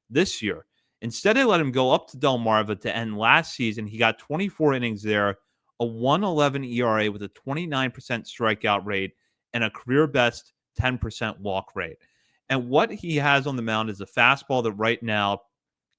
this year. Instead, they let him go up to Delmarva to end last season. He got 24 innings there, a 1.11 ERA with a 29% strikeout rate, and a career best 10% walk rate. And what he has on the mound is a fastball that right now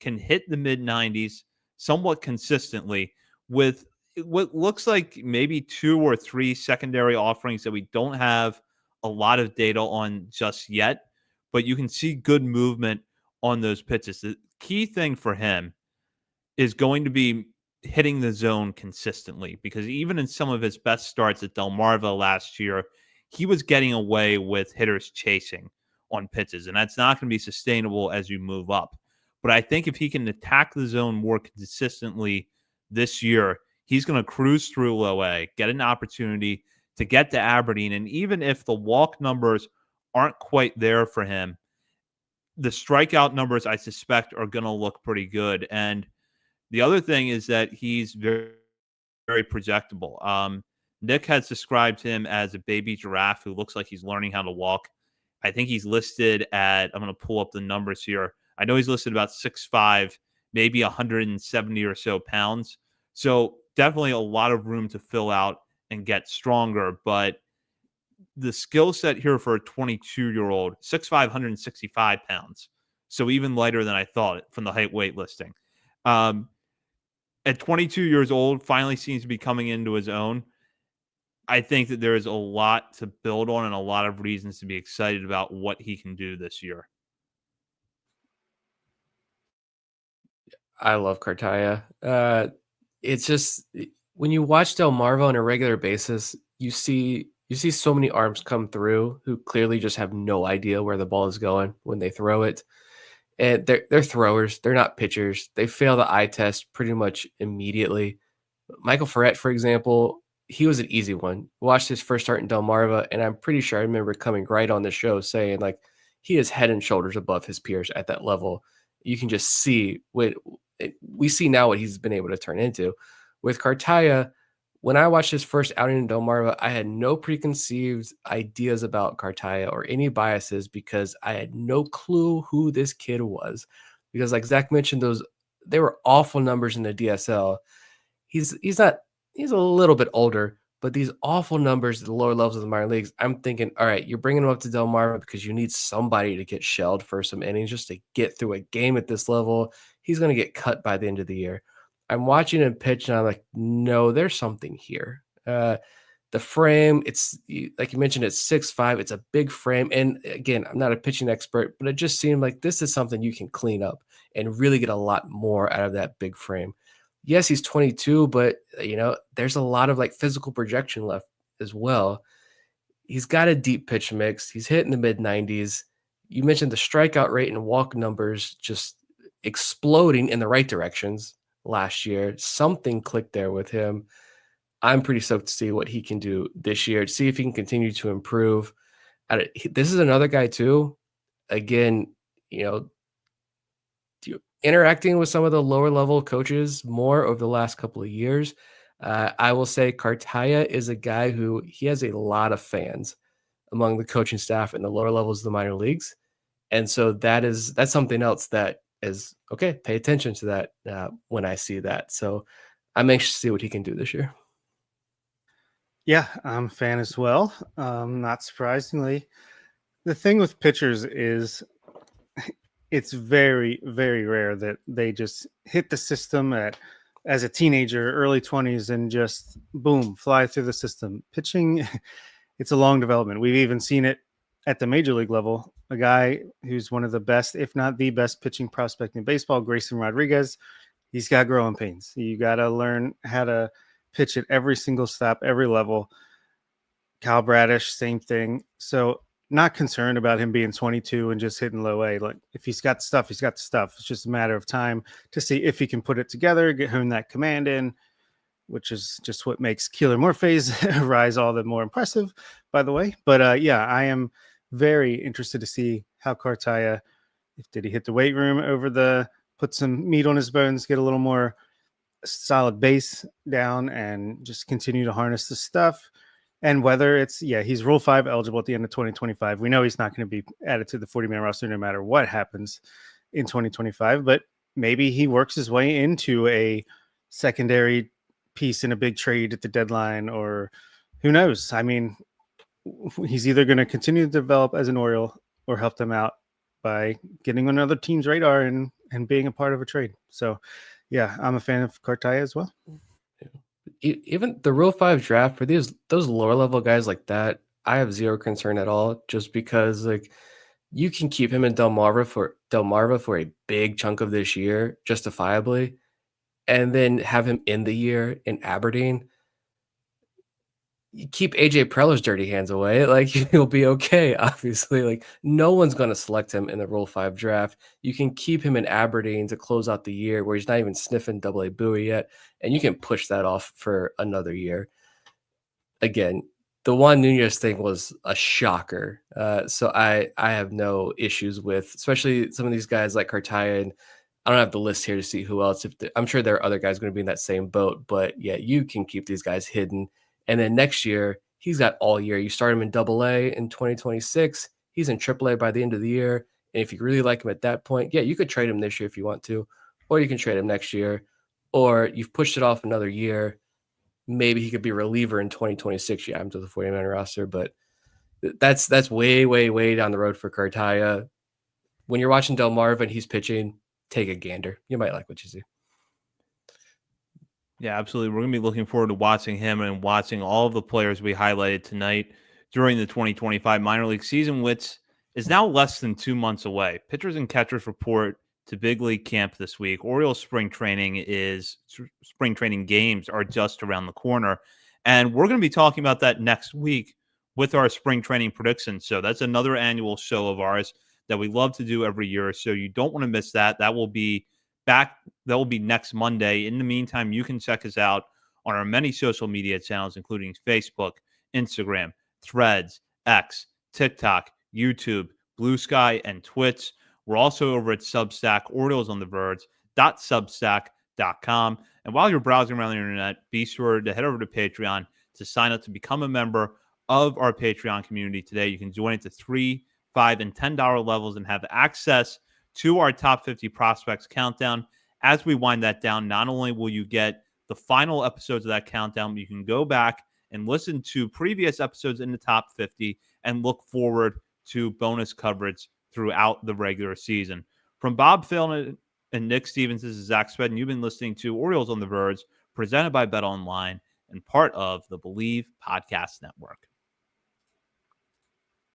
can hit the mid 90s somewhat consistently with what looks like maybe 2 or 3 secondary offerings that we don't have a lot of data on just yet, but you can see good movement on those pitches. The key thing for him is going to be hitting the zone consistently because even in some of his best starts at Delmarva last year, he was getting away with hitters chasing on pitches, and that's not going to be sustainable as you move up. But I think if he can attack the zone more consistently this year, he's going to cruise through low A, get an opportunity to get to Aberdeen. And even if the walk numbers aren't quite there for him, the strikeout numbers, I suspect, are going to look pretty good. And the other thing is that he's very, very projectable. Nick has described him as a baby giraffe who looks like he's learning how to walk. I think he's listed at, I'm going to pull up the numbers here. I know he's listed about 6'5", maybe 170 or so pounds. So definitely a lot of room to fill out and get stronger. But the skill set here for a 22-year-old, 6'5", 165 pounds. So even lighter than I thought from the height weight listing. At 22 years old, finally seems to be coming into his own. I think that there is a lot to build on and a lot of reasons to be excited about what he can do this year. I love Cartaya. It's just when you watch Delmarva on a regular basis, you see so many arms come through who clearly just have no idea where the ball is going when they throw it. And they're throwers. They're not pitchers. They fail the eye test pretty much immediately. Michael Ferret, for example, he was an easy one. Watched his first start in Delmarva, and I'm pretty sure I remember coming right on the show saying, like, he is head and shoulders above his peers at that level. You can just see we see now what he's been able to turn into. With Cartaya, when I watched his first outing in Delmarva, I had no preconceived ideas about Cartaya or any biases because I had no clue who this kid was. Because like Zach mentioned, they were awful numbers in the DSL. He's a little bit older, but these awful numbers at the lower levels of the minor leagues, I'm thinking, all right, you're bringing him up to Delmarva because you need somebody to get shelled for some innings just to get through a game at this level. He's going to get cut by the end of the year. I'm watching him pitch, and I'm like, no, there's something here. The frame, it's like you mentioned, it's 6'5". It's a big frame. And again, I'm not a pitching expert, but it just seemed like this is something you can clean up and really get a lot more out of that big frame. Yes, he's 22, but there's a lot of like physical projection left as well. He's got a deep pitch mix. He's hitting the mid 90s. You mentioned the strikeout rate and walk numbers just exploding in the right directions last year. Something clicked there with him. I'm pretty stoked to see what he can do this year, to see if he can continue to improve. This is another guy too. Again, you know, interacting with some of the lower level coaches more over the last couple of years. I will say Cartaya is a guy who he has a lot of fans among the coaching staff in the lower levels of the minor leagues. And so that's something else that is okay. Pay attention to that when I see that. So I'm anxious to see what he can do this year. Yeah, I'm a fan as well. Not surprisingly, the thing with pitchers is it's very, very rare that they just hit the system as a teenager, early 20s, and just boom, fly through the system. Pitching, it's a long development. We've even seen it at the major league level. A guy who's one of the best, if not the best pitching prospect in baseball, Grayson Rodriguez, he's got growing pains. You got to learn how to pitch at every single stop, every level. Kyle Bradish, same thing. So not concerned about him being 22 and just hitting low A. Like if he's got stuff, he's got the stuff. It's just a matter of time to see if he can put it together, get him that command in, which is just what makes Keeler Morphe's rise all the more impressive, by the way. But yeah, I am very interested to see how Cartaya, did he hit the weight room put some meat on his bones, get a little more solid base down and just continue to harness the stuff. And whether he's Rule 5 eligible at the end of 2025. We know he's not going to be added to the 40-man roster no matter what happens in 2025, but maybe he works his way into a secondary piece in a big trade at the deadline, or who knows? I mean, he's either going to continue to develop as an Oriole or help them out by getting on other team's radar and being a part of a trade. So, yeah, I'm a fan of Cartaya as well. Even the Rule 5 draft for those lower level guys like that, I have zero concern at all, just because like you can keep him in Delmarva for a big chunk of this year justifiably, and then have him in the year in Aberdeen. You keep AJ Preller's dirty hands away, like he'll be okay. Obviously, like no one's going to select him in the Rule 5 draft. You can keep him in Aberdeen to close out the year where he's not even sniffing AA Bowie yet, and you can push that off for another year. Again, the Juan Nunez thing was a shocker. So I have no issues with, especially some of these guys like Cartaya, and I don't have the list here to see who else. I'm sure there are other guys going to be in that same boat, but yeah, you can keep these guys hidden. And then next year, he's got all year. You start him in AA in 2026. He's in AAA by the end of the year. And if you really like him at that point, yeah, you could trade him this year if you want to, or you can trade him next year, or you've pushed it off another year. Maybe he could be a reliever in 2026. Yeah, I'm to the 40-man roster, but that's way, way, way down the road for Cartaya. When you're watching Delmarva and he's pitching, take a gander. You might like what you see. Yeah, absolutely. We're going to be looking forward to watching him and watching all of the players we highlighted tonight during the 2025 minor league season, which is now less than 2 months away. Pitchers and catchers report to big league camp this week. Orioles spring training games are just around the corner. And we're going to be talking about that next week with our spring training predictions. So that's another annual show of ours that we love to do every year. So you don't want to miss that. That will be next Monday. In the meantime, you can check us out on our many social media channels, including Facebook, Instagram, Threads, X, TikTok, YouTube, Blue Sky, and Twitch. We're also over at Substack, OriolesOnTheVerge.substack.com. And while you're browsing around the internet, be sure to head over to Patreon to sign up to become a member of our Patreon community today. You can join at the $3, $5, and $10 levels and have access to our top 50 prospects countdown. As we wind that down, not only will you get the final episodes of that countdown, but you can go back and listen to previous episodes in the top 50 and look forward to bonus coverage throughout the regular season. From Bob Phil and Nick Stevens, this is Zach Sped, and you've been listening to Orioles on the Verge, presented by Bet Online and part of the Believe Podcast Network.